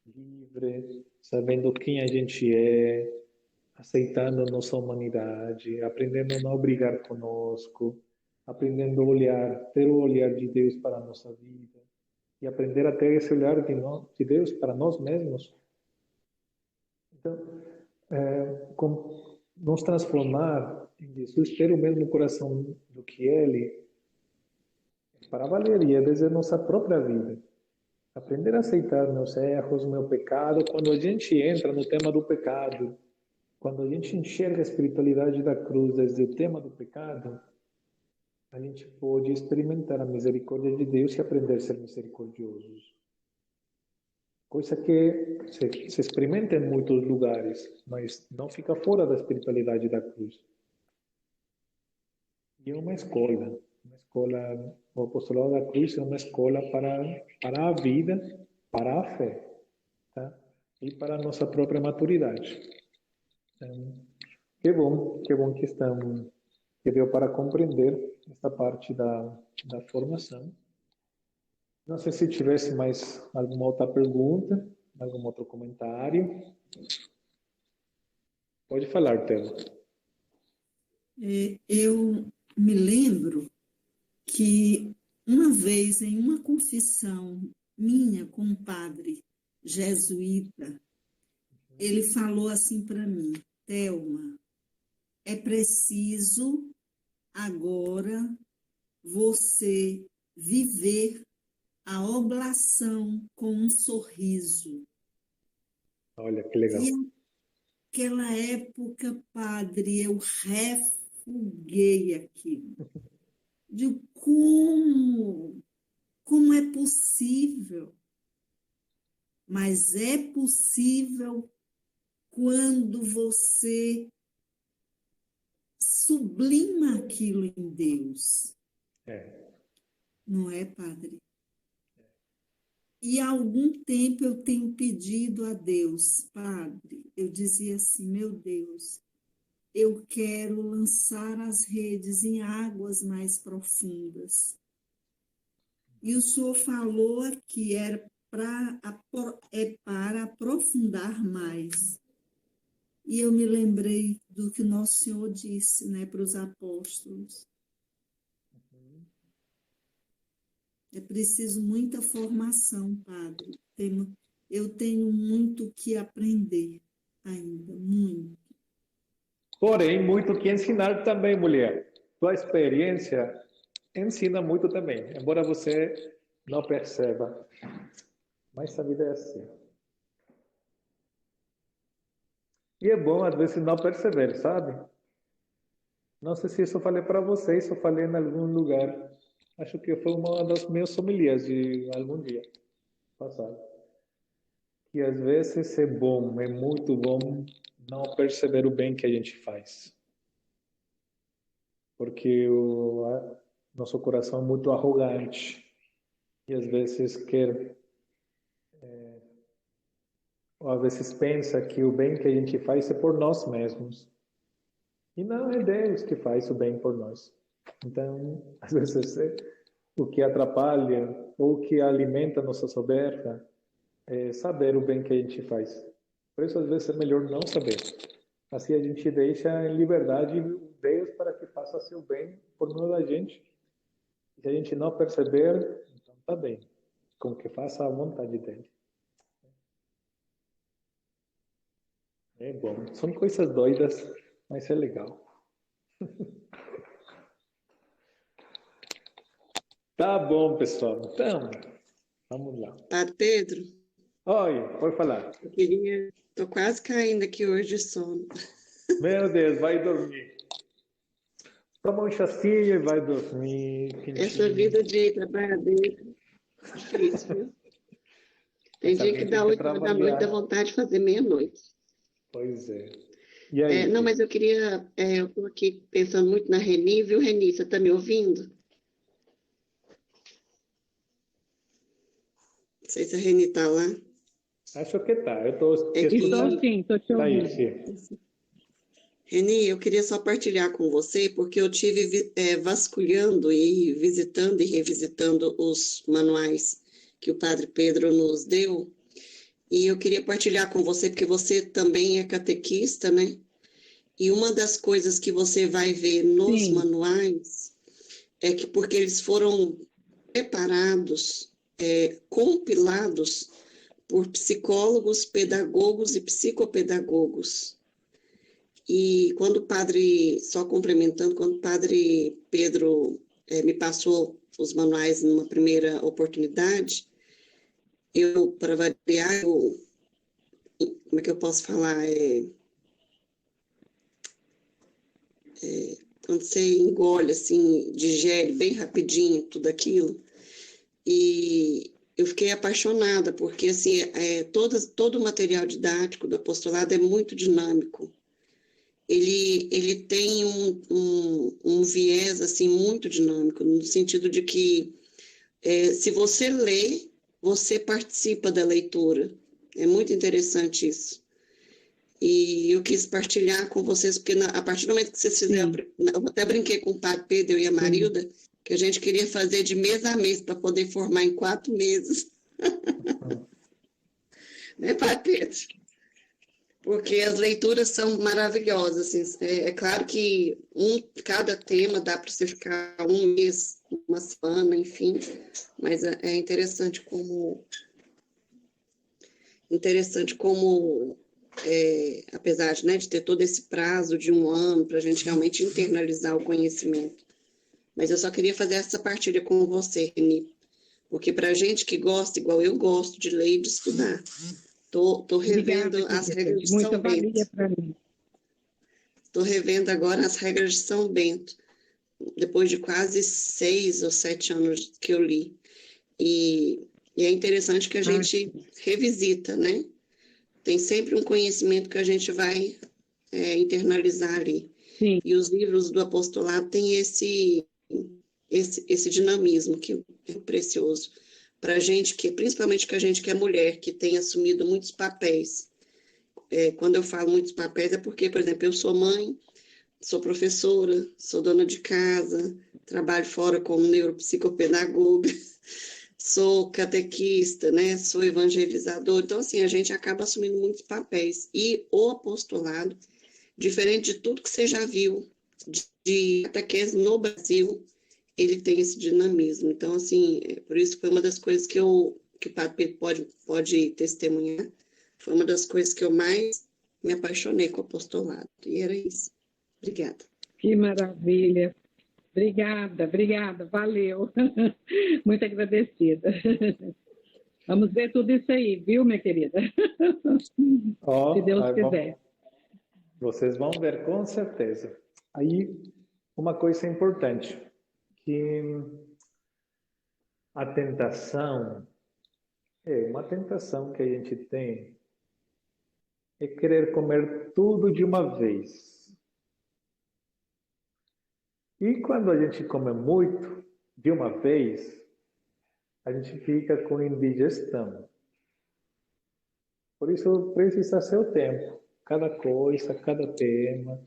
Speaker 1: livre, sabendo quem a gente é, aceitando nossa humanidade, aprendendo a não brigar conosco, aprendendo a olhar, ter o olhar de Deus para a nossa vida e aprender a ter esse olhar de Deus para nós mesmos. Então, nos transformar em Jesus, ter o mesmo coração do que Ele, para valer, e às vezes é nossa própria vida. Aprender a aceitar meus erros, meu pecado. Quando a gente entra no tema do pecado, quando a gente enxerga a espiritualidade da cruz desde o tema do pecado, a gente pode experimentar a misericórdia de Deus e aprender a ser misericordiosos. Coisa que se experimenta em muitos lugares, mas não fica fora da espiritualidade da cruz. E é uma escola, o apostolado da cruz é uma escola para a vida, para a fé, tá? E para a nossa própria maturidade. Então, que bom que deu para compreender esta parte da formação. Não sei se tivesse mais alguma outra pergunta, algum outro comentário. Pode falar, Tela.
Speaker 2: Eu me lembro que uma vez, em uma confissão minha com um padre jesuíta, ele falou assim para mim: Thelma, é preciso agora você viver a oblação com um sorriso.
Speaker 1: Olha, que legal.
Speaker 2: E naquela época, padre, eu refuguei aquilo. De como é possível? Mas é possível quando você sublima aquilo em Deus. Não é, padre? E há algum tempo eu tenho pedido a Deus, padre, eu dizia assim, meu Deus, eu quero lançar as redes em águas mais profundas. E o senhor falou que era para aprofundar mais. E eu me lembrei do que nosso Senhor disse, né, para os apóstolos. É preciso muita formação, padre. Eu tenho muito que aprender ainda, muito.
Speaker 1: Porém, muito que ensinar também, mulher. Tua experiência ensina muito também, embora você não perceba. Mas a vida é assim. E é bom, às vezes, não perceber, sabe? Não sei se isso eu falei para vocês, eu falei em algum lugar. Acho que foi uma das minhas homilias de algum dia passado. Que às vezes é bom, é muito bom não perceber o bem que a gente faz. Porque nosso coração é muito arrogante. E às vezes quer... ou às vezes pensa que o bem que a gente faz é por nós mesmos. E não é Deus que faz o bem por nós. Então, às vezes, o que atrapalha ou que alimenta a nossa soberba é saber o bem que a gente faz. Por isso, às vezes, é melhor não saber. Assim, a gente deixa em liberdade Deus para que faça seu bem por meio da gente. Se a gente não perceber, então está bem. Com que faça a vontade dele. É bom. São coisas doidas, mas é legal. Tá bom, pessoal. Então, vamos lá.
Speaker 5: Padre Pedro?
Speaker 1: Oi, pode falar.
Speaker 5: Tô quase caindo aqui hoje de sono.
Speaker 1: Meu Deus, vai dormir. Toma um chacinho e vai dormir. Quentinho.
Speaker 5: Essa vida de trabalhadeira, difícil, viu? Tem dia que dá 8 horas da noite, dá vontade de fazer meia-noite.
Speaker 1: Pois é. E aí?
Speaker 5: Não, mas eu queria... eu estou aqui pensando muito na Reni, viu, Reni? Você está me ouvindo? Não sei se a Reni está lá.
Speaker 1: Acho que tá. Eu estou
Speaker 4: Estou sim, estou te ouvindo.
Speaker 1: Sim.
Speaker 5: Reni, eu queria só partilhar com você, porque eu tive vasculhando e visitando e revisitando os manuais que o Padre Pedro nos deu, e eu queria partilhar com você, porque você também é catequista, né? E uma das coisas que você vai ver nos manuais é que porque eles foram preparados, compilados por psicólogos, pedagogos e psicopedagogos. E quando o padre, só complementando, quando o padre Pedro me passou os manuais numa primeira oportunidade, eu, para variar, como é que eu posso falar? Quando você engole, assim, digere bem rapidinho tudo aquilo, e eu fiquei apaixonada, porque assim, todo o material didático do apostolado é muito dinâmico. Ele tem um viés assim, muito dinâmico, no sentido de que se você lê, você participa da leitura. É muito interessante isso. E eu quis partilhar com vocês, porque a partir do momento que vocês fizeram, eu até brinquei com o padre Pedro e a Marilda, que a gente queria fazer de mês a mês, para poder formar em 4 meses. Né, padre Pedro? Porque as leituras são maravilhosas. Assim, é claro que cada tema dá para você ficar um mês, uma semana, enfim, mas é interessante como apesar de ter todo esse prazo de 1 ano para a gente realmente internalizar o conhecimento. Mas eu só queria fazer essa partilha com você, Reni, porque para a gente que gosta, igual eu gosto de ler e de estudar, estou revendo
Speaker 4: Obrigada,
Speaker 5: as regras de
Speaker 4: muita
Speaker 5: São Bento.
Speaker 4: valia para mim.
Speaker 5: Estou revendo agora as regras de São Bento, depois de quase 6 ou 7 anos que eu li. E é interessante que a gente revisita, né? Tem sempre um conhecimento que a gente vai internalizar ali.
Speaker 4: Sim.
Speaker 5: E os livros do apostolado têm esse dinamismo que é precioso para a gente, principalmente que a gente que é mulher, que tem assumido muitos papéis. Quando eu falo muitos papéis é porque, por exemplo, eu sou mãe, sou professora, sou dona de casa, trabalho fora como neuropsicopedagoga, sou catequista, né? Sou evangelizador. Então, assim, a gente acaba assumindo muitos papéis. E o apostolado, diferente de tudo que você já viu de catequese no Brasil, ele tem esse dinamismo. Então, assim, por isso foi uma das coisas que o Padre Pedro pode testemunhar, foi uma das coisas que eu mais me apaixonei com o apostolado. E era isso. Obrigada.
Speaker 4: Que maravilha. Obrigada, valeu. Muito agradecida. Vamos ver tudo isso aí, viu, minha querida? Se Deus quiser.
Speaker 1: Vocês vão ver, com certeza. Aí, uma coisa importante, que a tentação, uma tentação que a gente tem, é querer comer tudo de uma vez. E quando a gente come muito de uma vez, a gente fica com indigestão. Por isso precisa ser o tempo. Cada coisa, cada tema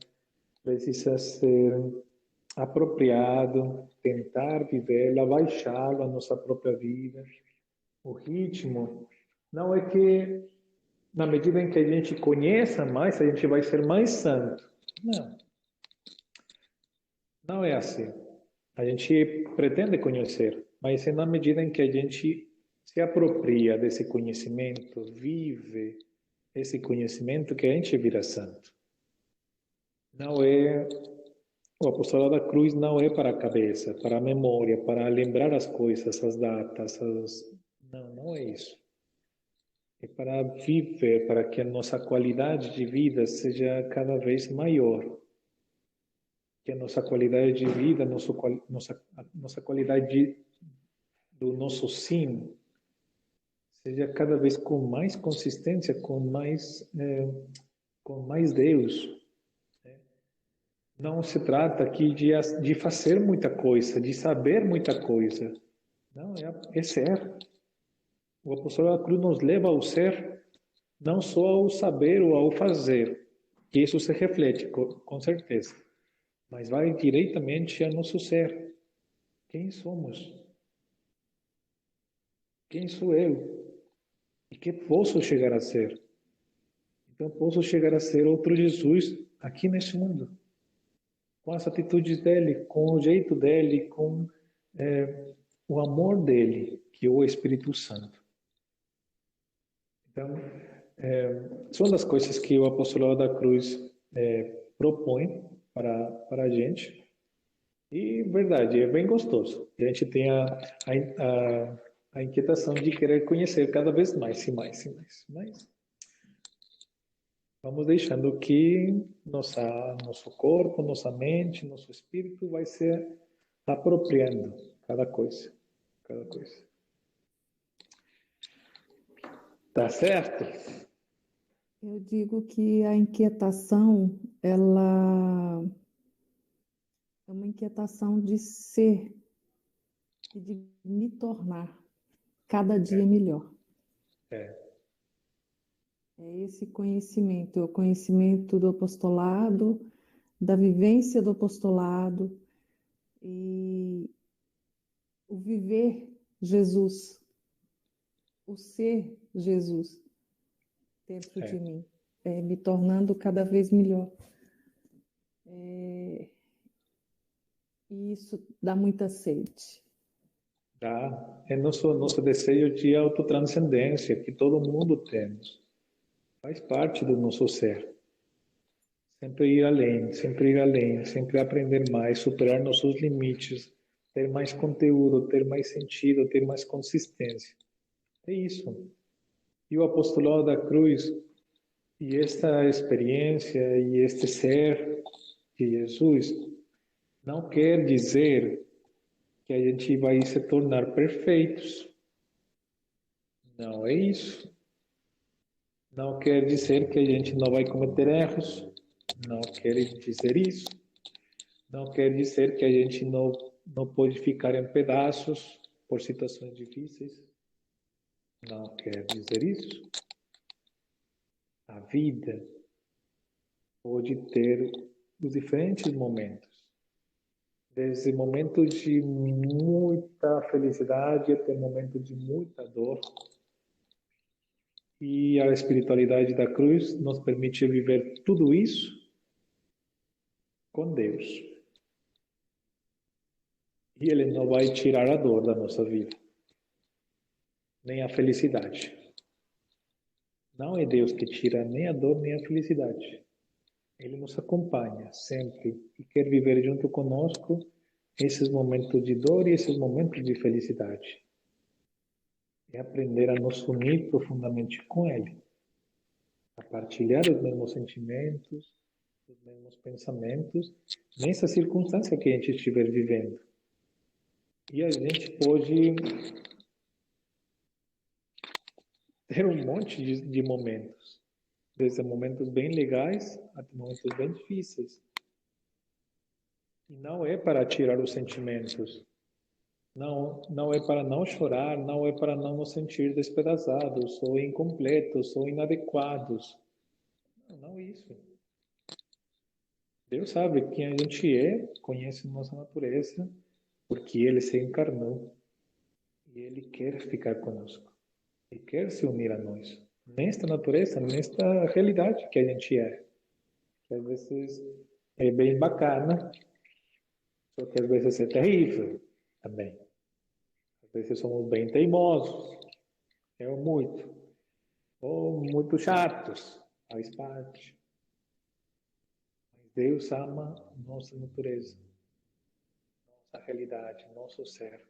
Speaker 1: precisa ser apropriado, tentar vivê-lo, abaixá-lo à nossa própria vida. O ritmo não é que, na medida em que a gente conheça mais, a gente vai ser mais santo. Não é assim. A gente pretende conhecer, mas é na medida em que a gente se apropria desse conhecimento, vive esse conhecimento, que a gente vira santo. Não é... O apostolado da cruz não é para a cabeça, para a memória, para lembrar as coisas, as datas, Não é isso. É para viver, para que a nossa qualidade de vida seja cada vez maior. Que a nossa qualidade de vida, nossa qualidade do nosso sim, seja cada vez com mais consistência, com mais Deus. Não se trata aqui de fazer muita coisa, de saber muita coisa. Não, é ser. O apostolado da cruz nos leva ao ser, não só ao saber ou ao fazer. E isso se reflete, com certeza. Mas vai diretamente ao nosso ser. Quem somos? Quem sou eu? E que posso chegar a ser? Então, posso chegar a ser outro Jesus aqui neste mundo. com as atitudes dele, com o jeito dele, com o amor dele, que é o Espírito Santo. Então, são das coisas que o Apostolado da Cruz propõe para a gente. E, verdade, é bem gostoso. A gente tem a inquietação de querer conhecer cada vez mais e mais e mais. Mas vamos deixando que nosso corpo, nossa mente, nosso espírito vai se apropriando cada coisa. Cada coisa. Tá certo?
Speaker 6: Eu digo que a inquietação, ela é uma inquietação de ser e de me tornar cada dia melhor. É esse conhecimento, o conhecimento do apostolado, da vivência do apostolado e o viver Jesus, o ser Jesus dentro de mim, me tornando cada vez melhor. E isso dá muita sede.
Speaker 1: É nosso desejo de autotranscendência, que todo mundo temos. Faz parte do nosso ser. Sempre ir além, sempre aprender mais, superar nossos limites, ter mais conteúdo, ter mais sentido, ter mais consistência. É isso. E o apostolado da cruz, e esta experiência, e este ser de Jesus, não quer dizer que a gente vai se tornar perfeitos. Não é isso. Não quer dizer que a gente não vai cometer erros. Não quer dizer isso. Não quer dizer que a gente não pode ficar em pedaços por situações difíceis. Não quer dizer isso. A vida pode ter os diferentes momentos. Desde momentos de muita felicidade até momentos de muita dor. E a espiritualidade da cruz nos permite viver tudo isso com Deus. E Ele não vai tirar a dor da nossa vida, nem a felicidade. Não é Deus que tira nem a dor nem a felicidade. Ele nos acompanha sempre e quer viver junto conosco esses momentos de dor e esses momentos de felicidade. É aprender a nos unir profundamente com Ele, a partilhar os mesmos sentimentos, os mesmos pensamentos, nessa circunstância que a gente estiver vivendo. E a gente pode ter um monte de momentos, desde momentos bem legais até momentos bem difíceis. E não é para tirar os sentimentos, não é para não chorar, não é para não nos sentir despedaçados, ou incompletos, ou inadequados. Não é isso. Deus sabe quem a gente é, conhece nossa natureza, porque Ele se encarnou. E Ele quer ficar conosco. Ele quer se unir a nós. Nesta natureza, nesta realidade que a gente é. Que às vezes é bem bacana, só que às vezes é terrível também. Às vezes somos bem teimosos, ou muito chatos, faz parte. Mas Deus ama nossa natureza, nossa realidade, nosso ser.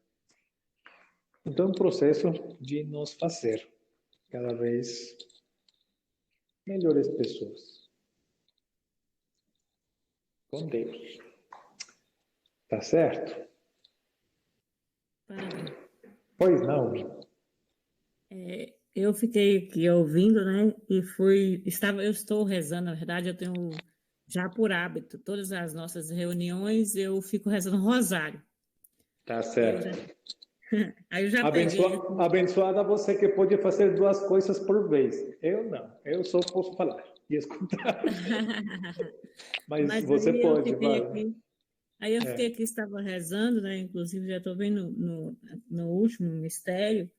Speaker 1: Então é um processo de nos fazer cada vez melhores pessoas. Com Deus. Tá certo?
Speaker 7: Padre,
Speaker 1: Pois não.
Speaker 7: eu fiquei aqui ouvindo, né? Eu estou rezando, na verdade, eu tenho já por hábito, todas as nossas reuniões eu fico rezando rosário.
Speaker 1: Tá certo.
Speaker 7: Aí eu já peguei.
Speaker 1: Abençoada você que pode fazer 2 coisas por vez. Eu não. Eu só posso falar e escutar. Mas você pode, vai.
Speaker 7: Aí eu fiquei aqui, estava rezando, né? Inclusive já estou vendo no último mistério,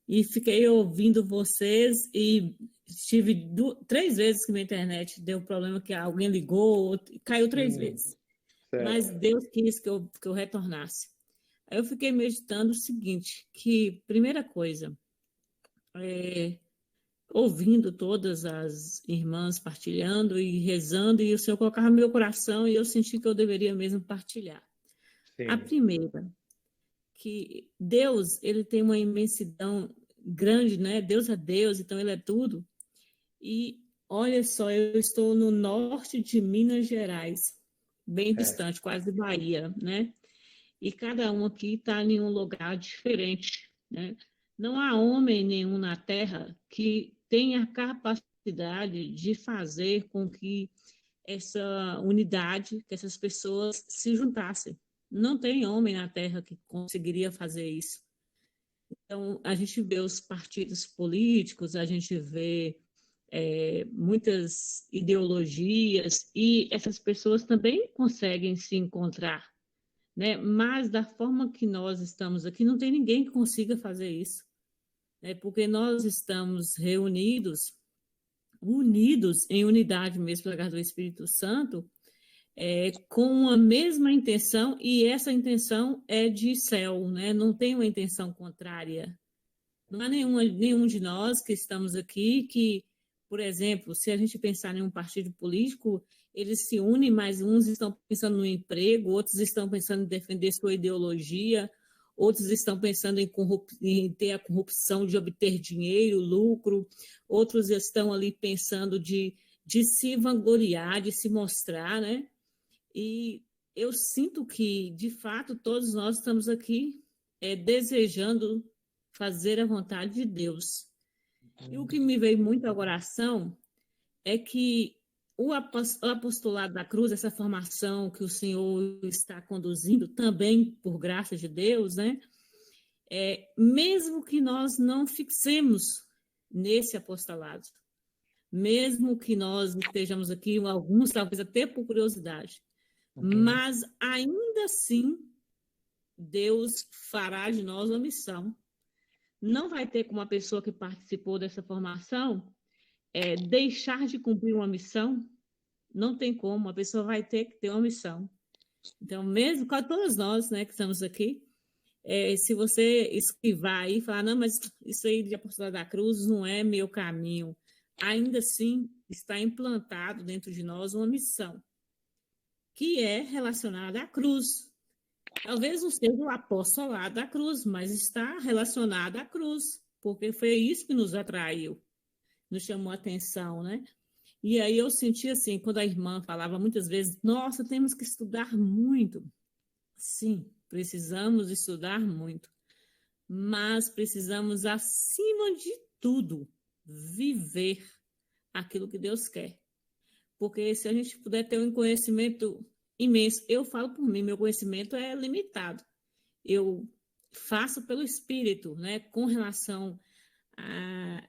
Speaker 7: e fiquei ouvindo vocês e tive 3 vezes que minha internet deu problema, que alguém ligou, caiu 3 vezes. mas
Speaker 1: Certo.
Speaker 7: Deus quis que eu retornasse. Aí eu fiquei meditando o seguinte, que primeira coisa, ouvindo todas as irmãs partilhando e rezando, e o Senhor colocava no meu coração e eu senti que eu deveria mesmo partilhar. A
Speaker 1: Sim.
Speaker 7: primeira, que Deus, ele tem uma imensidão grande, né? Deus é Deus, então ele é tudo. E olha só, eu estou no norte de Minas Gerais, bem
Speaker 1: É.
Speaker 7: distante, quase Bahia, né? E cada um aqui está em um lugar diferente, né? Não há homem nenhum na Terra que tenha a capacidade de fazer com que essa unidade, que essas pessoas se juntassem. Não tem homem na Terra que conseguiria fazer isso. Então, a gente vê os partidos políticos, a gente vê muitas ideologias, e essas pessoas também conseguem se encontrar, né? Mas da forma que nós estamos aqui, não tem ninguém que consiga fazer isso, né? Porque nós estamos reunidos, unidos em unidade mesmo, pela graça do Espírito Santo, com a mesma intenção, e essa intenção é de céu, né? Não tem uma intenção contrária. Não há nenhum de nós que estamos aqui que, por exemplo, se a gente pensar em um partido político, eles se unem, mas uns estão pensando no emprego, outros estão pensando em defender sua ideologia, outros estão pensando em ter a corrupção de obter dinheiro, lucro, outros estão ali pensando de se vangloriar, de se mostrar, né? E eu sinto que, de fato, todos nós estamos aqui desejando fazer a vontade de Deus. E o que me veio muito ao coração é que o apostolado da cruz, essa formação que o Senhor está conduzindo, também por graça de Deus, né? Mesmo que nós não fixemos nesse apostolado, mesmo que nós estejamos aqui, alguns talvez até por curiosidade, mas ainda assim Deus fará de nós uma missão. Não vai ter como a pessoa que participou dessa formação deixar de cumprir uma missão. Não tem como, a pessoa vai ter que ter uma missão. Então, mesmo com todas nós, né, que estamos aqui, se você esquivar aí e falar, não, mas isso aí de apostolado da cruz não é meu caminho, ainda assim está implantado dentro de nós uma missão que é relacionada à cruz. Talvez não seja o apostolado da cruz, mas está relacionada à cruz, porque foi isso que nos atraiu, nos chamou a atenção, né? E aí eu senti assim, quando a irmã falava muitas vezes, nossa, temos que estudar muito. Sim, precisamos estudar muito, mas precisamos, acima de tudo, viver aquilo que Deus quer. Porque se a gente puder ter um conhecimento imenso, eu falo por mim, meu conhecimento é limitado. Eu faço pelo Espírito, né, com relação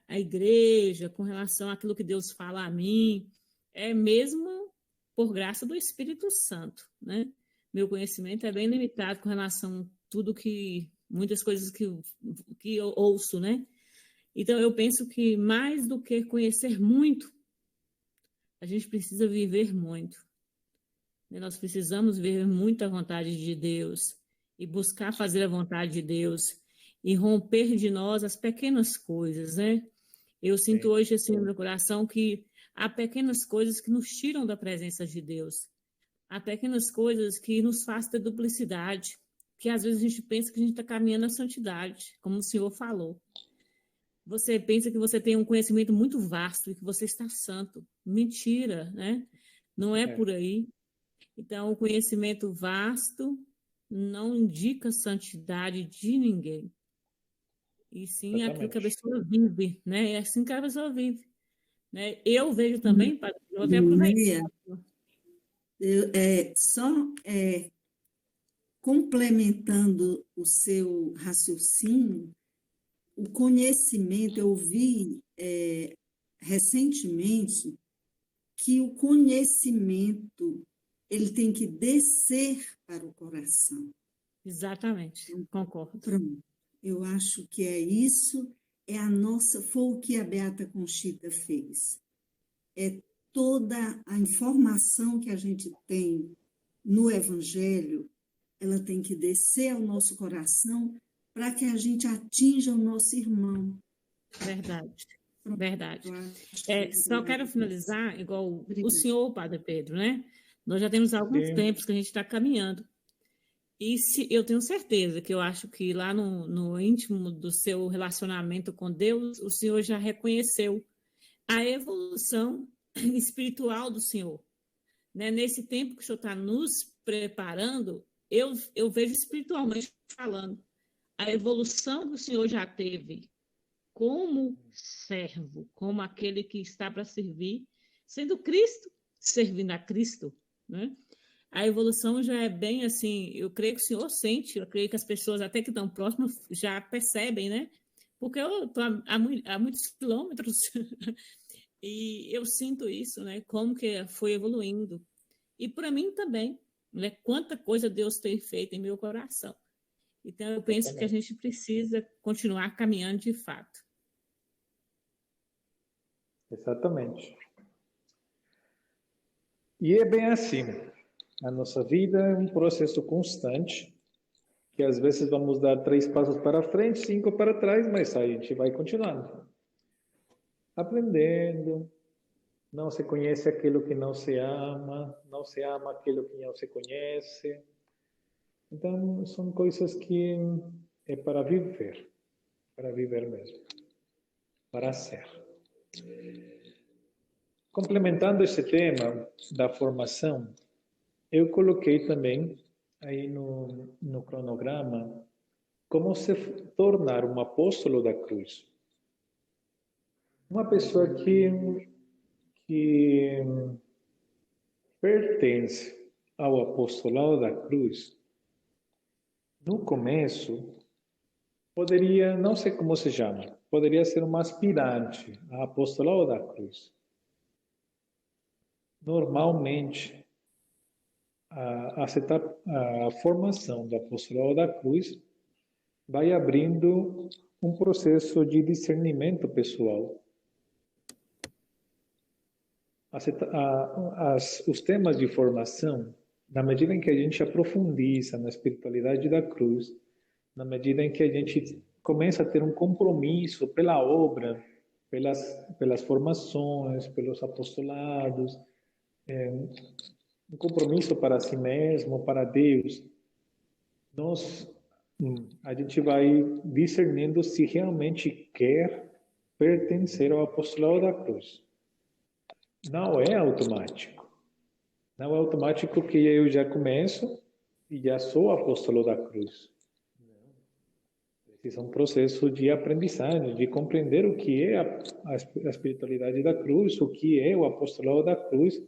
Speaker 7: à igreja, com relação àquilo que Deus fala a mim, é mesmo por graça do Espírito Santo, né? Meu conhecimento é bem limitado com relação a tudo muitas coisas que eu ouço, né? Então, eu penso que mais do que conhecer muito, a gente precisa viver muito. Nós precisamos viver muito a vontade de Deus e buscar fazer a vontade de Deus e romper de nós as pequenas coisas, né? Eu sinto hoje assim no meu coração que há pequenas coisas que nos tiram da presença de Deus. Há pequenas coisas que nos fazem ter duplicidade, que às vezes a gente pensa que a gente está caminhando na santidade, como o Senhor falou. Você pensa que você tem um conhecimento muito vasto e que você está santo. Mentira, né? Não é por aí. Então, o conhecimento vasto não indica santidade de ninguém. E sim aquilo que a pessoa vive, né? É assim que a pessoa vive. Né? Eu vejo também, eu até aproveitar.
Speaker 2: Só complementando o seu raciocínio, o conhecimento, eu vi recentemente que o conhecimento ele tem que descer para o coração.
Speaker 7: Exatamente, concordo.
Speaker 2: Pronto. Eu acho que é isso, foi o que a Beata Conchita fez. É toda a informação que a gente tem no Evangelho, ela tem que descer ao nosso coração para que a gente atinja o nosso irmão.
Speaker 7: Verdade,
Speaker 2: Pronto,
Speaker 7: verdade.
Speaker 2: eu acho que isso
Speaker 7: Só
Speaker 2: é
Speaker 7: quero
Speaker 2: isso.
Speaker 7: finalizar, igual o
Speaker 2: Obrigada.
Speaker 7: senhor, Padre Pedro, né? Nós já temos alguns
Speaker 1: Sim.
Speaker 7: tempos que a gente está caminhando. E eu tenho certeza que eu acho que lá no íntimo do seu relacionamento com Deus, o senhor já reconheceu a evolução espiritual do senhor. Né? Nesse tempo que o senhor está nos preparando, eu vejo espiritualmente falando a evolução que o senhor já teve como servo, como aquele que está para servir, sendo Cristo, servindo a Cristo, né? A evolução já é bem assim, eu creio que o senhor sente, eu creio que as pessoas até que estão próximas já percebem, né? Porque eu estou há muitos quilômetros e eu sinto isso, né? Como que foi evoluindo. E para mim também, né? Quanta coisa Deus tem feito em meu coração. Então eu penso que a gente precisa continuar caminhando de fato.
Speaker 1: Exatamente. E é bem assim. A nossa vida é um processo constante, que às vezes vamos dar 3 passos para frente, 5 para trás, mas aí a gente vai continuando. Aprendendo, não se conhece aquilo que não se ama aquilo que não se conhece. Então, são coisas que é para viver mesmo, para ser. Complementando esse tema da formação, eu coloquei também aí no cronograma como se tornar um apóstolo da cruz. Uma pessoa que pertence ao apostolado da cruz, no começo, poderia, não sei como se chama, poderia ser um aspirante a apostolado da cruz. Normalmente, a formação do apostolado da cruz vai abrindo um processo de discernimento pessoal. Os temas de formação, na medida em que a gente aprofundiza na espiritualidade da cruz, na medida em que a gente começa a ter um compromisso pela obra, pelas formações, pelos apostolados, um compromisso para si mesmo, para Deus, a gente vai discernindo se realmente quer pertencer ao apostolado da cruz. Não é automático. Não é automático que eu já começo e já sou apóstolo da cruz. Esse é um processo de aprendizagem, de compreender o que é a espiritualidade da cruz, o que é o apostolado da cruz.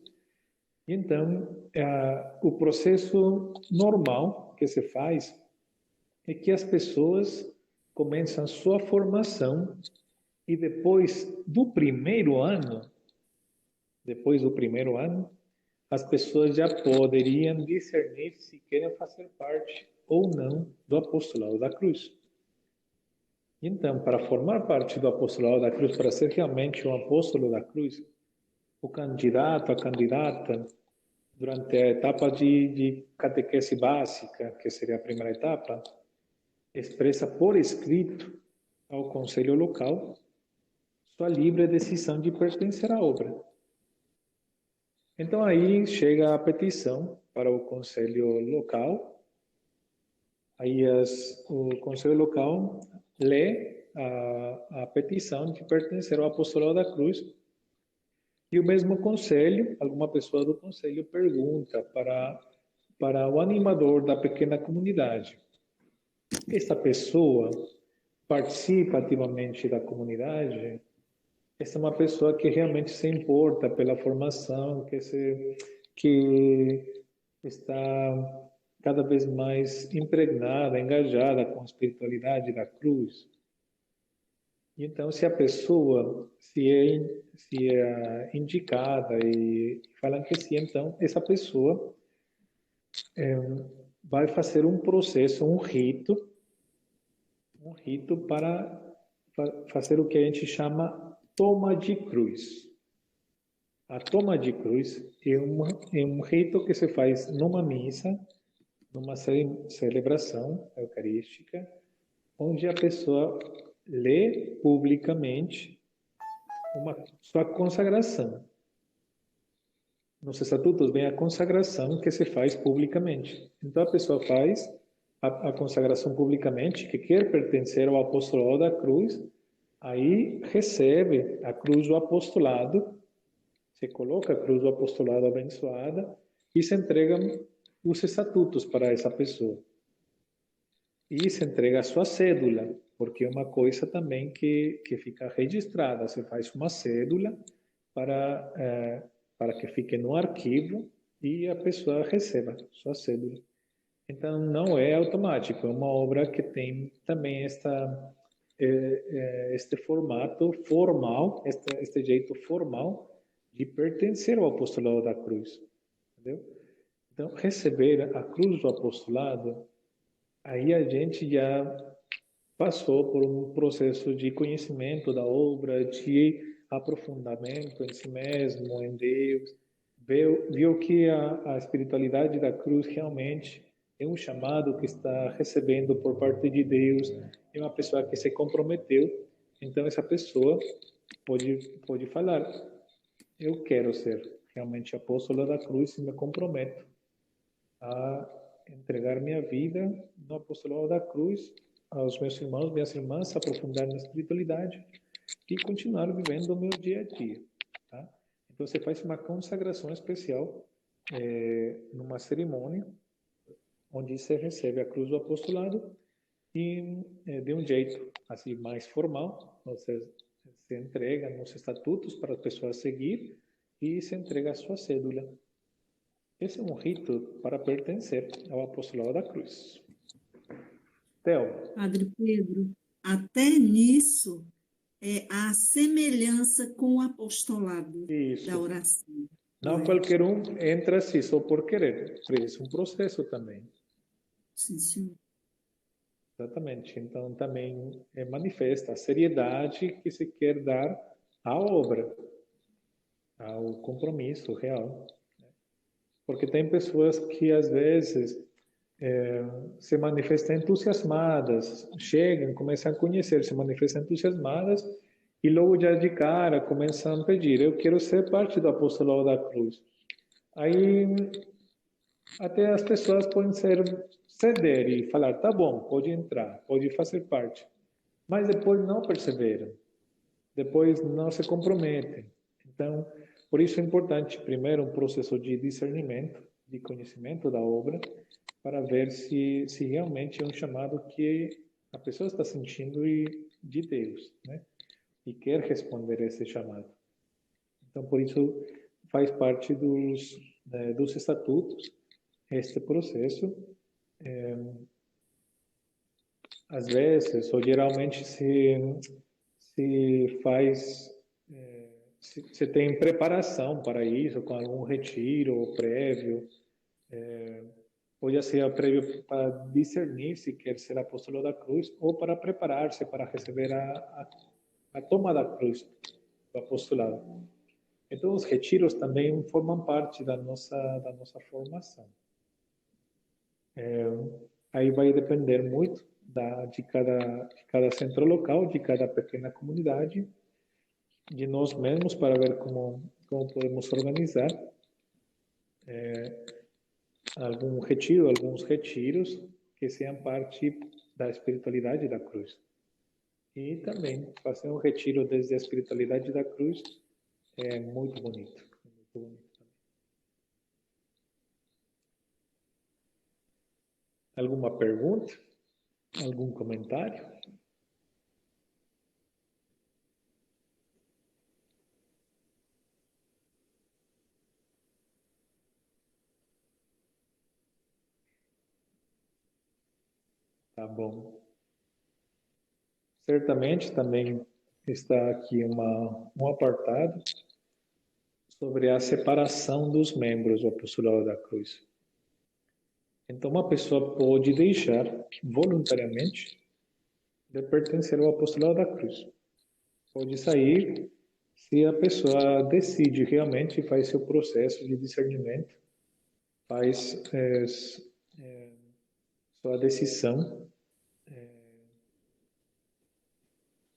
Speaker 1: E então, o processo normal que se faz é que as pessoas começam sua formação e depois do primeiro ano, as pessoas já poderiam discernir se querem fazer parte ou não do apostolado da cruz. Então, para formar parte do apostolado da cruz, para ser realmente um apóstolo da cruz, o candidato, a candidata, durante a etapa de catequese básica, que seria a primeira etapa, expressa por escrito ao conselho local sua livre decisão de pertencer à obra. Então aí chega a petição para o conselho local, aí o conselho local lê a petição de pertencer ao apostolado da cruz e o mesmo conselho, alguma pessoa do conselho pergunta para o animador da pequena comunidade: esta pessoa participa ativamente da comunidade? Essa é uma pessoa que realmente se importa pela formação, que está cada vez mais impregnada, engajada com a espiritualidade da cruz. E então, se a pessoa se é indicada e falam que sim, então essa pessoa vai fazer um processo, um rito para fazer o que a gente chama toma de cruz. A toma de cruz é um rito que se faz numa missa, numa celebração eucarística, onde a pessoa lê publicamente sua consagração. Nos estatutos vem a consagração que se faz publicamente. Então a pessoa faz a consagração publicamente, que quer pertencer ao apostolado da cruz, aí recebe a cruz do apostolado, se coloca a cruz do apostolado abençoada e se entregam os estatutos para essa pessoa. E se entrega a sua cédula, porque é uma coisa também que fica registrada. Você faz uma cédula para que fique no arquivo e a pessoa receba sua cédula. Então, não é automático, é uma obra que tem também este formato formal, este jeito formal de pertencer ao apostolado da cruz. Entendeu? Então, receber a cruz do apostolado, aí a gente já passou por um processo de conhecimento da obra, de aprofundamento em si mesmo, em Deus, viu que a espiritualidade da cruz realmente é um chamado que está recebendo por parte de Deus, é uma pessoa que se comprometeu, então essa pessoa pode falar, eu quero ser realmente apóstola da cruz e me comprometo a entregar minha vida no apostolado da cruz aos meus irmãos, minhas irmãs, aprofundar na espiritualidade e continuar vivendo o meu dia a dia. Tá? Então você faz uma consagração especial numa cerimônia onde você recebe a cruz do apostolado e de um jeito assim mais formal, você se entrega nos estatutos para as pessoas seguir e se entrega a sua cédula. Esse é um rito para pertencer ao apostolado da cruz. Theo.
Speaker 2: Padre Pedro, até nisso a semelhança com o apostolado da oração.
Speaker 1: Não qualquer um entra assim só por querer. É um processo também.
Speaker 2: Sim, senhor.
Speaker 1: Exatamente. Então, também manifesta a seriedade que se quer dar à obra, ao compromisso real. Porque tem pessoas que, às vezes, se manifestam entusiasmadas, chegam, começam a conhecer, se manifestam entusiasmadas e logo já de cara começam a pedir, eu quero ser parte do apostolado da cruz. Aí até as pessoas podem ceder e falar, tá bom, pode entrar, pode fazer parte. Mas depois não perceberam, depois não se comprometem. Então, por isso é importante, primeiro, um processo de discernimento, de conhecimento da obra, para ver se realmente é um chamado que a pessoa está sentindo de Deus, né? E quer responder a esse chamado. Então, por isso, faz parte dos estatutos este processo. Às vezes, ou geralmente, se faz, se tem preparação para isso, com algum retiro prévio, pode ser prévio para discernir se quer ser apóstolo da cruz, ou para preparar-se para receber a toma da cruz, do apostolado. Então, os retiros também formam parte da nossa formação. Aí vai depender muito de cada centro local, de cada pequena comunidade, de nós mesmos, para ver como podemos organizar alguns retiros que sejam parte da espiritualidade da cruz. E também fazer um retiro desde a espiritualidade da cruz é muito bonito. Muito bonito. Alguma pergunta? Algum comentário? Tá bom. Certamente também está aqui um apartado sobre a separação dos membros do apostolado da cruz. Então, uma pessoa pode deixar voluntariamente de pertencer ao apostolado da cruz. Pode sair se a pessoa decide realmente, faz seu processo de discernimento, faz sua decisão,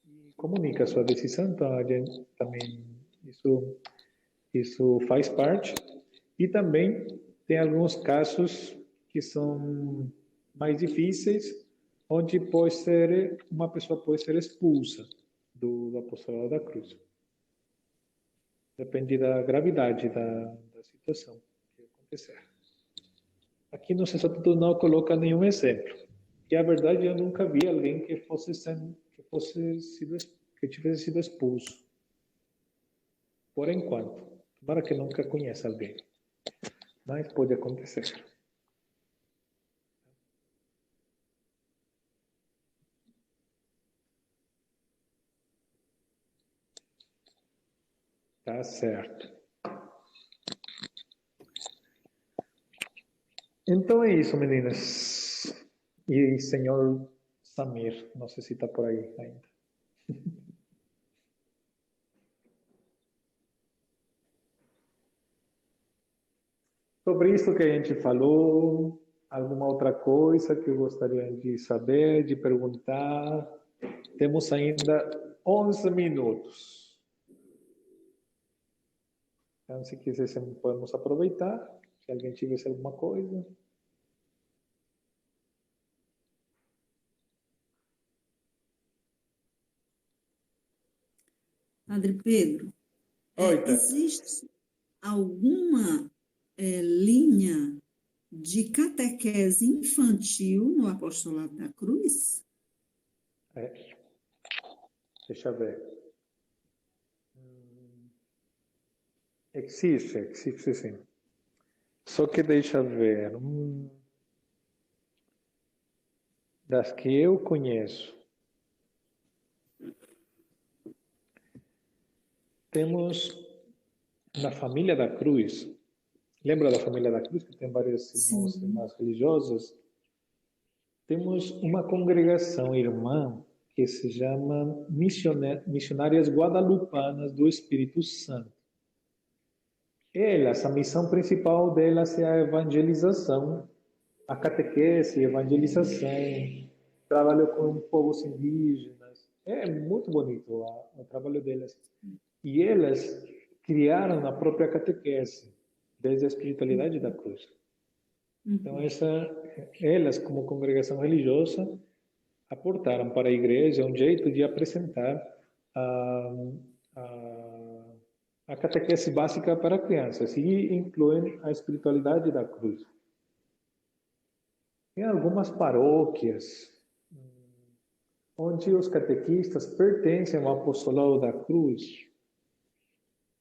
Speaker 1: e comunica a sua decisão, então a gente também isso faz parte. E também tem alguns casos que são mais difíceis, onde uma pessoa pode ser expulsa do apostolado da cruz. Depende da gravidade da situação que acontecer. Aqui no Estatuto não coloca nenhum exemplo. E a verdade, eu nunca vi alguém que tivesse sido expulso. Por enquanto. Tomara que nunca conheça alguém. Mas pode acontecer. Tá certo. Então é isso, meninas. E senhor Samir, não sei se está por aí ainda. Sobre isso que a gente falou, alguma outra coisa que eu gostaria de saber, de perguntar? Temos ainda 11 minutos. Então, se quiser, podemos aproveitar. Se alguém tivesse alguma coisa.
Speaker 2: Padre Pedro, existe alguma linha de catequese infantil no apostolado da cruz?
Speaker 1: Deixa eu ver. Existe sim. Só que deixa eu ver. Das que eu conheço, temos na família da cruz. Lembra da família da cruz, que tem vários irmãos e irmãs religiosas? Temos uma congregação irmã que se chama Missionárias Guadalupanas do Espírito Santo. Elas, a missão principal delas é a evangelização, a catequese, evangelização, trabalho com povos indígenas. É muito bonito o trabalho delas. E elas criaram a própria catequese, desde a espiritualidade da cruz. Então, elas, como congregação religiosa, aportaram para a igreja um jeito de apresentar a catequese básica para crianças e incluem a espiritualidade da cruz. Tem algumas paróquias onde os catequistas pertencem ao apostolado da cruz.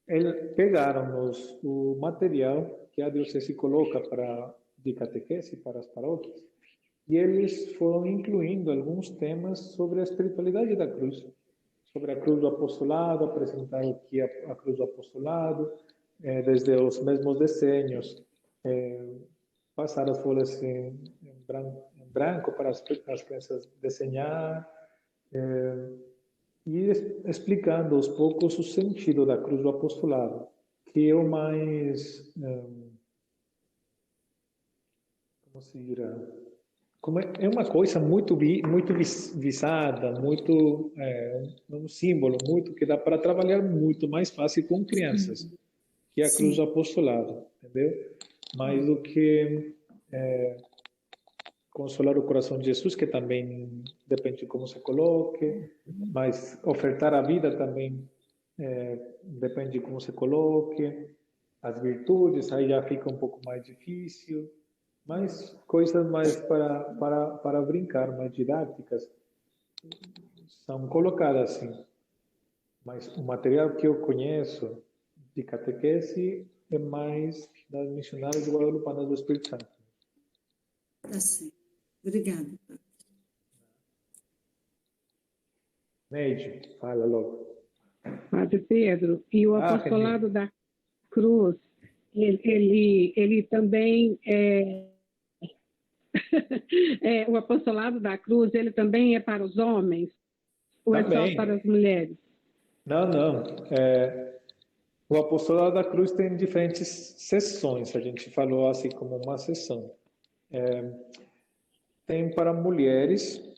Speaker 1: Eles pegaram o material que a diocese coloca de catequese para as paróquias e eles foram incluindo alguns temas sobre a espiritualidade da cruz, sobre a cruz do apostolado, apresentar o que é a cruz do apostolado, desde os mesmos desenhos, passar as folhas em branco para as crianças desenhar, e explicando aos poucos o sentido da cruz do apostolado, que é o mais, como se dirá, é uma coisa muito visada, muito um símbolo muito que dá para trabalhar muito mais fácil com crianças, que é a cruz do apostolado, entendeu? Mais do que consolar o coração de Jesus, que também depende de como se coloque, mas ofertar a vida também depende de como se coloque, as virtudes, aí já fica um pouco mais difícil, mas coisas mais para brincar, mais didáticas, são colocadas assim. Mas o material que eu conheço de catequese é mais das missionárias guadalupanas do Espírito Santo.
Speaker 2: Tá certo. Obrigada.
Speaker 1: Neide, fala logo.
Speaker 4: Padre Pedro, e o apostolado da cruz, ele também o apostolado da cruz, ele também é para os homens? Ou também. É só para as mulheres?
Speaker 1: Não, não. O Apostolado da Cruz tem diferentes sessões. A gente falou assim como uma sessão. Tem para mulheres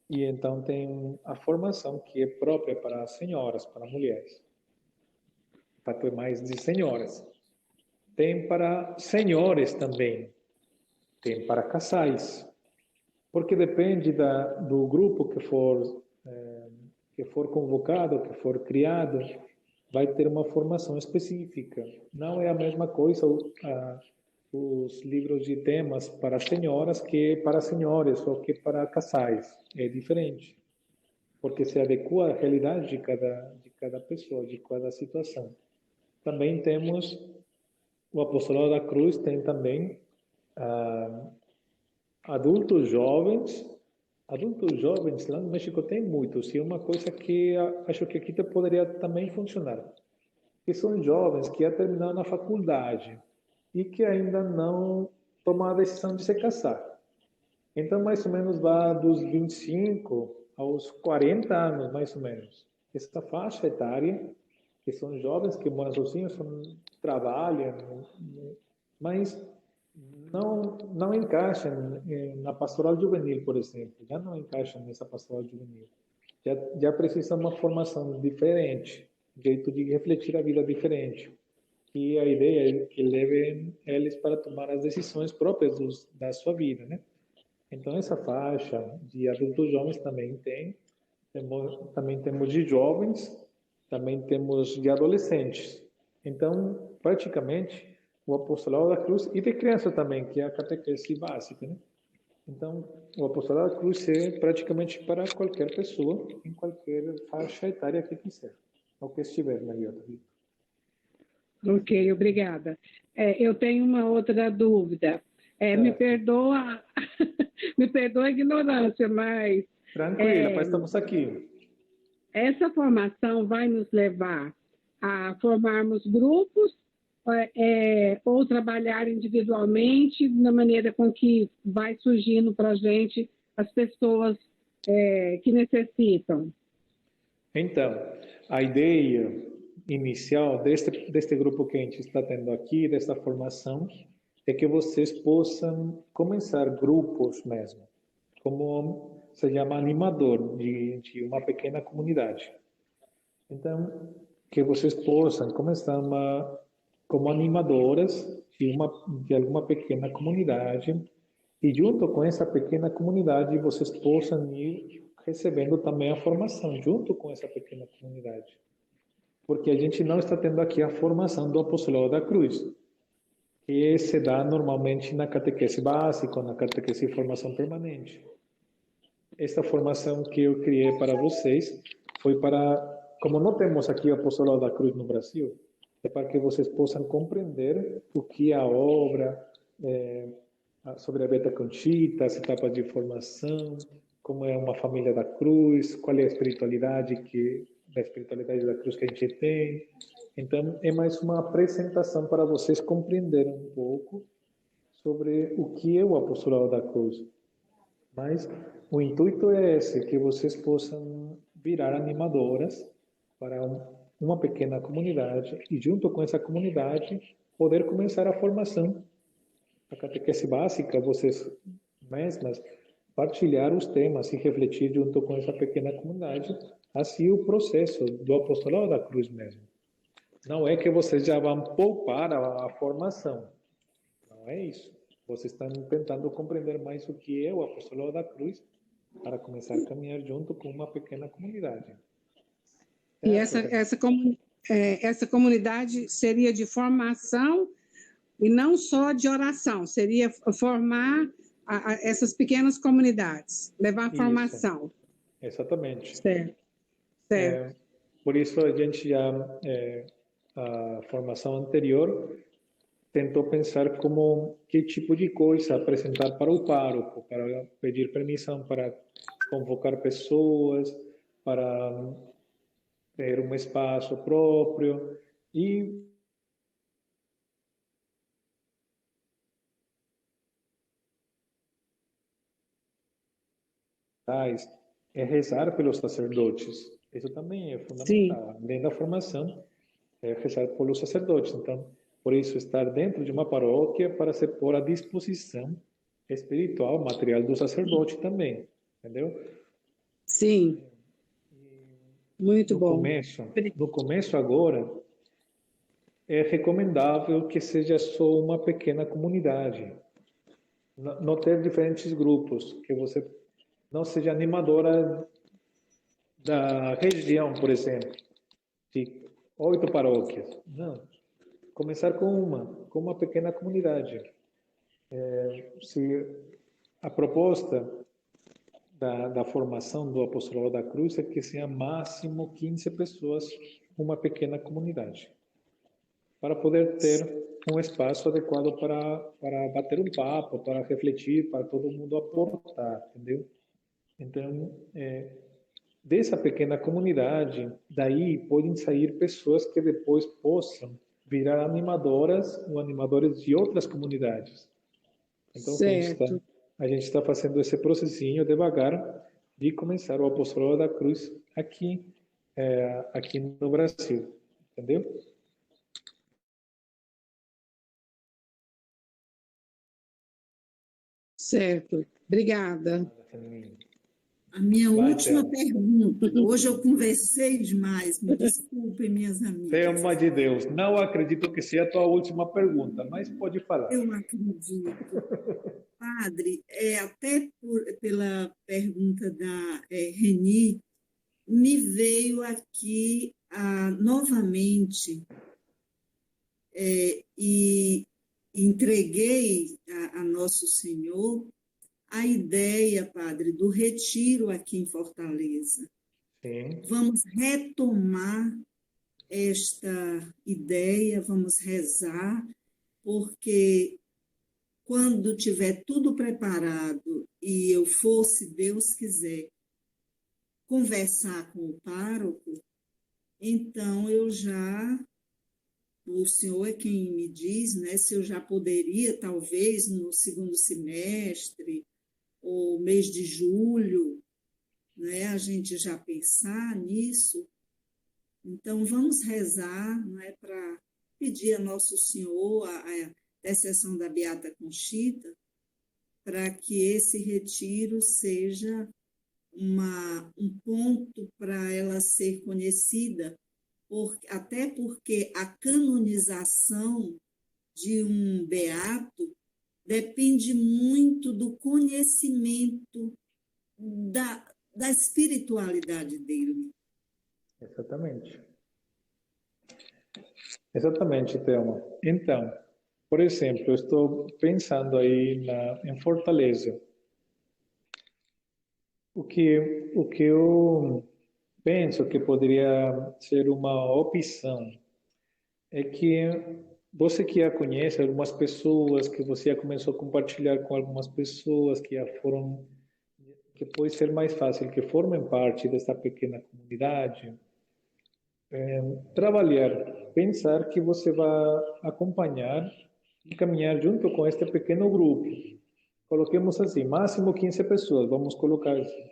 Speaker 1: e então tem a formação que é própria para senhoras, para mulheres. Para ter mais de senhoras. Tem para senhores também. Tem para casais. Porque depende do grupo que for convocado, que for criado, vai ter uma formação específica. Não é a mesma coisa os livros de temas para senhoras que para senhores ou que para casais. É diferente, porque se adequa à realidade de cada pessoa, de cada situação. Também temos o Apostolado da Cruz, tem também adultos jovens. Adultos jovens, lá no México tem muitos, e uma coisa que acho que aqui poderia também funcionar, que são jovens que já terminaram a faculdade e que ainda não tomaram a decisão de se casar. Então, mais ou menos, vai dos 25 aos 40 anos, mais ou menos. Essa faixa etária, que são jovens que moram sozinhos, trabalham, mas não encaixam na pastoral juvenil, por exemplo. Já não encaixam nessa pastoral juvenil. Já precisa uma formação diferente, jeito de refletir a vida diferente. E a ideia é que levem eles para tomar as decisões próprias da sua vida, né? Então, essa faixa de adultos jovens também também temos de jovens, também temos de adolescentes. Então, praticamente, o apostolado da cruz, e de criança também, que é a catequese básica, né? Então, o apostolado da cruz é praticamente para qualquer pessoa, em qualquer faixa etária que quiser, ou que estiver na vida.
Speaker 4: Ok, obrigada. Eu tenho uma outra dúvida. Me perdoa, me perdoa a ignorância, mas
Speaker 1: tranquila, mas estamos aqui.
Speaker 4: Essa formação vai nos levar a formarmos grupos ou trabalhar individualmente na maneira com que vai surgindo para a gente as pessoas que necessitam.
Speaker 1: Então, a ideia inicial deste grupo que a gente está tendo aqui, desta formação, é que vocês possam começar grupos mesmo, como se chama animador de uma pequena comunidade. Então, que vocês possam começar como animadoras de alguma pequena comunidade e junto com essa pequena comunidade vocês possam ir recebendo também a formação junto com essa pequena comunidade. Porque a gente não está tendo aqui a formação do apostolado da cruz, que se dá normalmente na catequese básica, na catequese de formação permanente. Esta formação que eu criei para vocês foi para, como não temos aqui o apostolado da cruz no Brasil, é para que vocês possam compreender o que é a obra, sobre a Beta Conchita, as etapas de formação, como é uma família da cruz, qual é a espiritualidade da cruz que a gente tem. Então, é mais uma apresentação para vocês compreenderem um pouco sobre o que é o apostolado da cruz. Mas o intuito é esse, que vocês possam virar animadoras para uma pequena comunidade e, junto com essa comunidade, poder começar a formação. A catequese básica, vocês mesmas partilhar os temas e refletir junto com essa pequena comunidade, assim o processo do apostolado da cruz mesmo. Não é que vocês já vão poupar a formação, não é isso. Vocês estão tentando compreender mais o que é o apostolado da cruz para começar a caminhar junto com uma pequena comunidade.
Speaker 4: E essa comunidade seria de formação e não só de oração, seria formar essas pequenas comunidades, levar a formação.
Speaker 1: Exatamente.
Speaker 4: Certo.
Speaker 1: Por isso a gente já, a formação anterior, tentou pensar que tipo de coisa apresentar para o pároco, para pedir permissão para convocar pessoas, para ter um espaço próprio e é rezar pelos sacerdotes. Isso também é
Speaker 4: Sim,
Speaker 1: fundamental. Além da formação, é rezar pelos sacerdotes. Então, por isso, estar dentro de uma paróquia para se pôr à disposição espiritual, material do sacerdote também, entendeu?
Speaker 4: sim, muito
Speaker 1: No
Speaker 4: bom.
Speaker 1: começo, no começo agora, é recomendável que seja só uma pequena comunidade, não ter diferentes grupos, que você não seja animadora da região, por exemplo, de 8 paróquias. Não, começar com uma pequena comunidade. Se a proposta da formação do Apostolado da Cruz é que seja máximo 15 pessoas, uma pequena comunidade, para poder ter um espaço adequado para bater um papo, para refletir, para todo mundo aportar, entendeu? Então, dessa pequena comunidade, daí podem sair pessoas que depois possam virar animadoras ou animadores de outras comunidades. Então,
Speaker 4: Certo.
Speaker 1: a gente está fazendo esse processinho devagar de começar o Apostolado da Cruz aqui, aqui no Brasil, entendeu?
Speaker 4: Certo. Obrigada.
Speaker 2: A minha
Speaker 1: Vai,
Speaker 2: última
Speaker 1: Thelma.
Speaker 2: pergunta. Hoje eu conversei demais, me desculpem, minhas amigas.
Speaker 1: Thelma de Deus, não acredito que seja a tua última pergunta, mas pode falar.
Speaker 2: Eu acredito. Padre, até pela pergunta da Reni, me veio aqui novamente e entreguei a Nosso Senhor a ideia, Padre, do retiro aqui em Fortaleza.
Speaker 1: Sim,
Speaker 2: Vamos retomar esta ideia, vamos rezar, porque quando tiver tudo preparado e eu for, se Deus quiser, conversar com o pároco, então o senhor é quem me diz, né, se eu já poderia, talvez, no segundo semestre, ou mês de julho, né, a gente já pensar nisso. Então, vamos rezar, né, para pedir a Nosso Senhor a intercessão da Beata Conchita, para que esse retiro seja um ponto para ela ser conhecida, até porque a canonização de um beato depende muito do conhecimento da espiritualidade dele.
Speaker 1: exatamente. Exatamente, Thelma. Então, por exemplo, eu estou pensando aí em Fortaleza. O que eu penso que poderia ser uma opção é que você que já conhece algumas pessoas, que você já começou a compartilhar com algumas pessoas que já foram, que pode ser mais fácil que formem parte dessa pequena comunidade, trabalhar, pensar que você vai acompanhar e caminhar junto com este pequeno grupo. Coloquemos assim, máximo 15 pessoas, vamos colocar assim.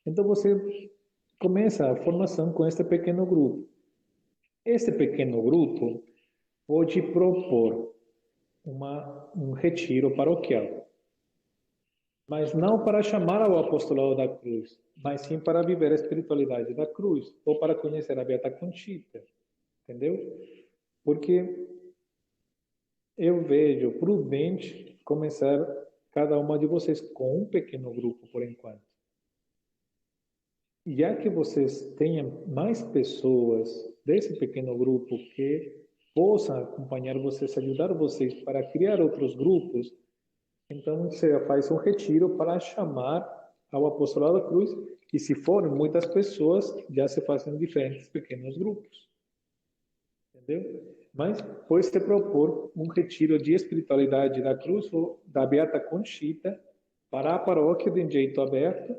Speaker 1: Então você começa a formação com este pequeno grupo. Este pequeno grupo pode propor um retiro paroquial, mas não para chamar ao apostolado da cruz, mas sim para viver a espiritualidade da cruz, ou para conhecer a Beata Conchita, entendeu? Porque eu vejo prudente começar cada uma de vocês com um pequeno grupo por enquanto. Já que vocês tenham mais pessoas desse pequeno grupo que possam acompanhar vocês, ajudar vocês para criar outros grupos, então você faz um retiro para chamar ao Apostolado da Cruz, e se forem muitas pessoas, já se fazem diferentes pequenos grupos. Entendeu? Mas pode se propor um retiro de espiritualidade da Cruz ou da Beata Conchita para a paróquia de jeito aberto,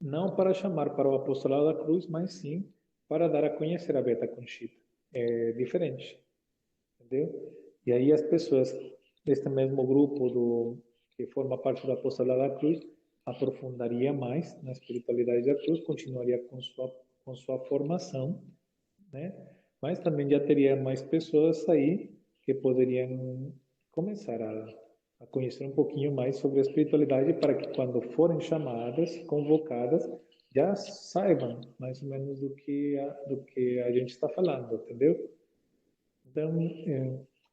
Speaker 1: não para chamar para o Apostolado da Cruz, mas sim para dar a conhecer a Beata Conchita. É diferente, entendeu? E aí as pessoas deste mesmo grupo que forma parte do Apostolado da Cruz aprofundaria mais na espiritualidade da cruz, continuaria com sua com sua formação, né? Mas também já teria mais pessoas aí que poderiam começar a conhecer um pouquinho mais sobre a espiritualidade para que quando forem chamadas, convocadas, já saibam mais ou menos do que a gente está falando, entendeu? Então,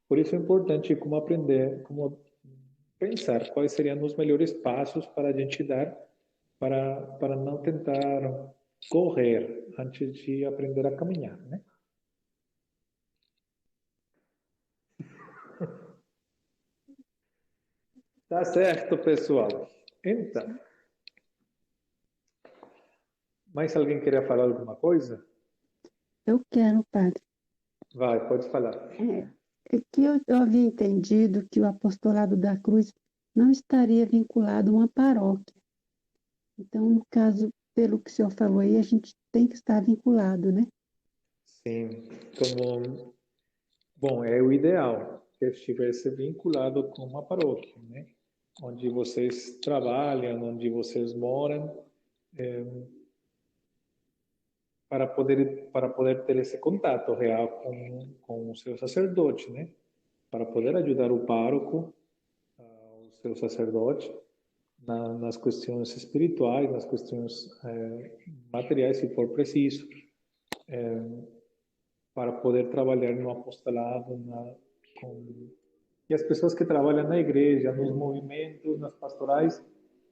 Speaker 1: por isso é importante como aprender, como pensar quais seriam os melhores passos para a gente dar para não tentar correr antes de aprender a caminhar, né? Tá certo, pessoal. Então, mais alguém queria falar alguma coisa?
Speaker 8: Eu quero, padre.
Speaker 1: Vai, pode falar.
Speaker 8: É que eu havia entendido que o apostolado da cruz não estaria vinculado a uma paróquia. Então, no caso, pelo que o senhor falou aí, a gente tem que estar vinculado, né?
Speaker 1: Sim, bom, é o ideal que estivesse vinculado com uma paróquia, né? Onde vocês trabalham, onde vocês moram, para poder ter esse contato real com o seu sacerdote, né? Para poder ajudar o pároco, o seu sacerdote, nas questões espirituais, nas questões materiais, se for preciso, para poder trabalhar no apostolado, e as pessoas que trabalham na igreja, nos movimentos, nas pastorais,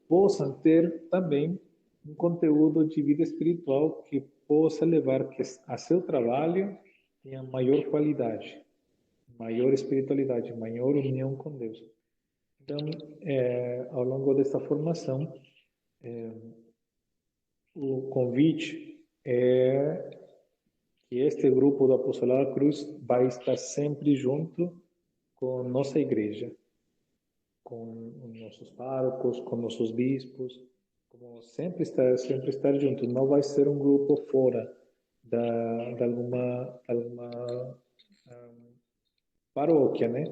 Speaker 1: possam ter também um conteúdo de vida espiritual que possa levar que a seu trabalho tenha maior qualidade, maior espiritualidade, maior união com Deus. Então, ao longo dessa formação, o convite é que este grupo do Apostolado da Cruz vai estar sempre junto com nossa igreja, com os nossos párocos, com nossos bispos, como sempre estar junto. Não vai ser um grupo fora de alguma paróquia, né?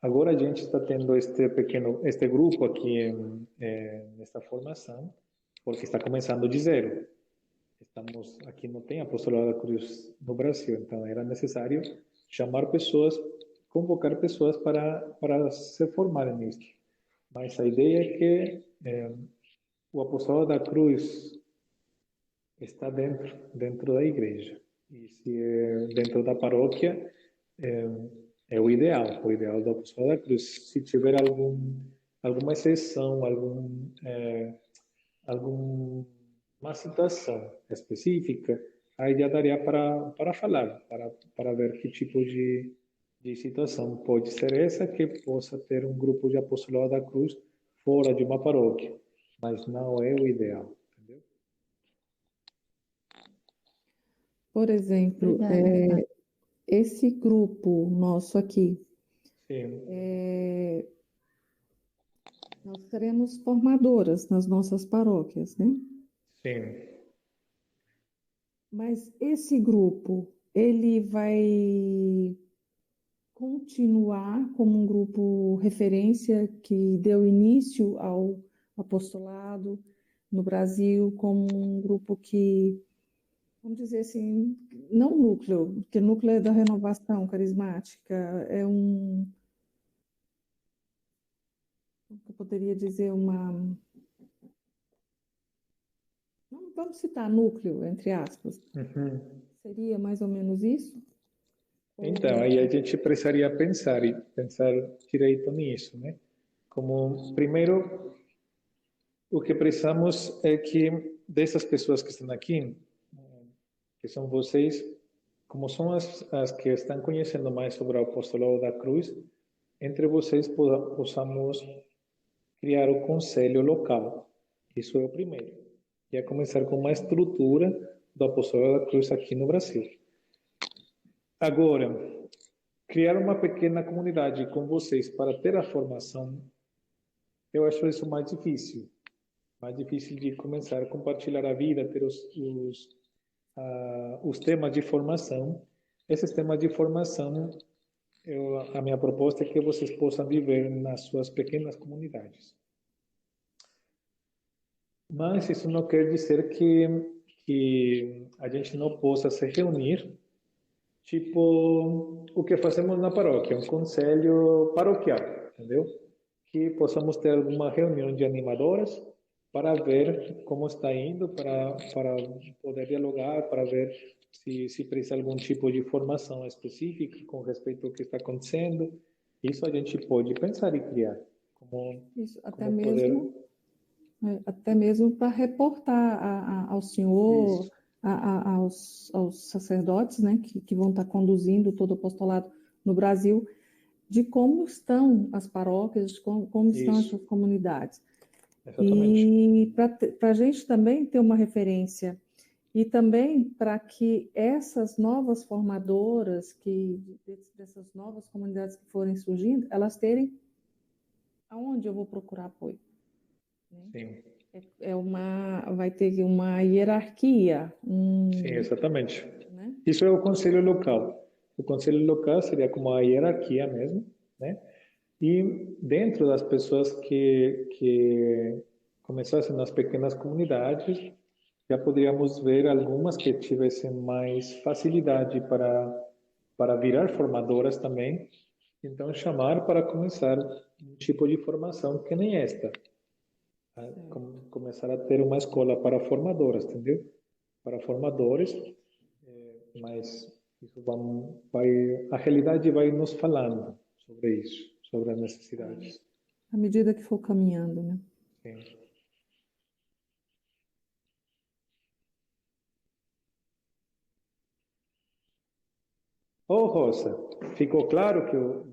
Speaker 1: Agora a gente está tendo este grupo aqui nesta formação, porque está começando de zero. Estamos aqui, não tem apostolado da cruz no Brasil, então era necessário chamar pessoas, convocar pessoas para se formarem nisto. Mas a ideia é que o apostolado da cruz está dentro da igreja. E se é dentro da paróquia, é o ideal do apostolado da cruz. Se tiver alguma exceção, alguma situação específica, aí já daria para falar, para ver que tipo de situação pode ser essa que possa ter um grupo de apostolado da cruz fora de uma paróquia, mas não é o ideal, entendeu?
Speaker 6: Por exemplo,
Speaker 8: Obrigada.
Speaker 6: esse grupo nosso aqui,
Speaker 1: Sim,
Speaker 6: nós seremos formadoras nas nossas paróquias, né?
Speaker 1: sim.
Speaker 6: Mas esse grupo, ele vai continuar como um grupo referência que deu início ao apostolado no Brasil, como um grupo que, vamos dizer assim, não núcleo, porque núcleo é da renovação carismática, como eu poderia dizer, vamos citar núcleo, entre aspas,
Speaker 1: Uhum.
Speaker 6: seria mais ou menos isso?
Speaker 1: Então, aí a gente precisaria pensar direito nisso, né? Como, primeiro, o que precisamos é que dessas pessoas que estão aqui, que são vocês, como são as que estão conhecendo mais sobre o apostolado da cruz, entre vocês possamos criar o conselho local. Isso é o primeiro. E é começar com uma estrutura do apostolado da cruz aqui no Brasil. Agora, criar uma pequena comunidade com vocês para ter a formação, eu acho isso mais difícil. Mais difícil de começar a compartilhar a vida, ter os temas de formação. Esses temas de formação, a minha proposta é que vocês possam viver nas suas pequenas comunidades. Mas isso não quer dizer que que a gente não possa se reunir, tipo o que fazemos na paróquia, um conselho paroquial, entendeu? Que possamos ter alguma reunião de animadoras para ver como está indo, para poder dialogar, para ver se precisa algum tipo de formação específica com respeito ao que está acontecendo. Isso a gente pode pensar e criar.
Speaker 6: Isso,
Speaker 1: Poder...
Speaker 6: até mesmo para reportar ao senhor,
Speaker 1: Isso.
Speaker 6: aos sacerdotes, né, que vão estar conduzindo todo o apostolado no Brasil, de como estão as paróquias, como estão
Speaker 1: Isso.
Speaker 6: essas comunidades.
Speaker 1: Exatamente.
Speaker 6: E para a gente também ter uma referência, e também para que essas novas formadoras, dessas novas comunidades que forem surgindo, elas terem aonde eu vou procurar apoio. Né?
Speaker 1: Sim.
Speaker 6: Vai ter uma hierarquia.
Speaker 1: Sim, exatamente.
Speaker 6: Né?
Speaker 1: Isso é o conselho local. O conselho local seria como a hierarquia mesmo, né? E dentro das pessoas que começassem nas pequenas comunidades, já poderíamos ver algumas que tivessem mais facilidade para virar formadoras também. Então, chamar para começar um tipo de formação que nem esta. Começar a ter uma escola para formadoras, entendeu? Para formadores, mas isso a realidade vai nos falando sobre isso, sobre as necessidades.
Speaker 6: À medida que for caminhando, né?
Speaker 1: Sim. Ô, Rosa, ficou claro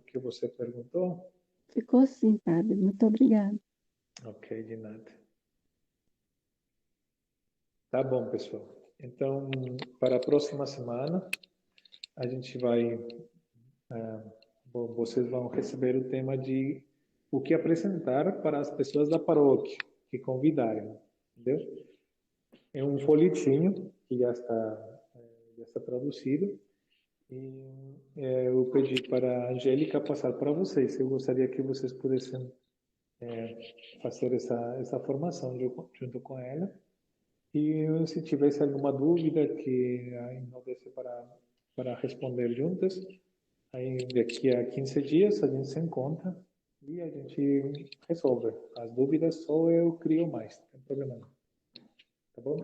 Speaker 1: que você perguntou?
Speaker 8: Ficou sim, padre. Muito obrigada.
Speaker 1: Ok, de nada. Tá bom, pessoal. Então, para a próxima semana, a gente vai... vocês vão receber o tema de o que apresentar para as pessoas da paróquia que convidarem, entendeu? É um folhetinho que já está traduzido e eu pedi para a Angélica passar para vocês. Eu gostaria que vocês pudessem fazer essa formação junto com ela. E se tivesse alguma dúvida que não desse para responder juntas, aí daqui a 15 dias a gente se encontra e a gente resolve. As dúvidas só eu crio mais, não tem problema não. Tá bom?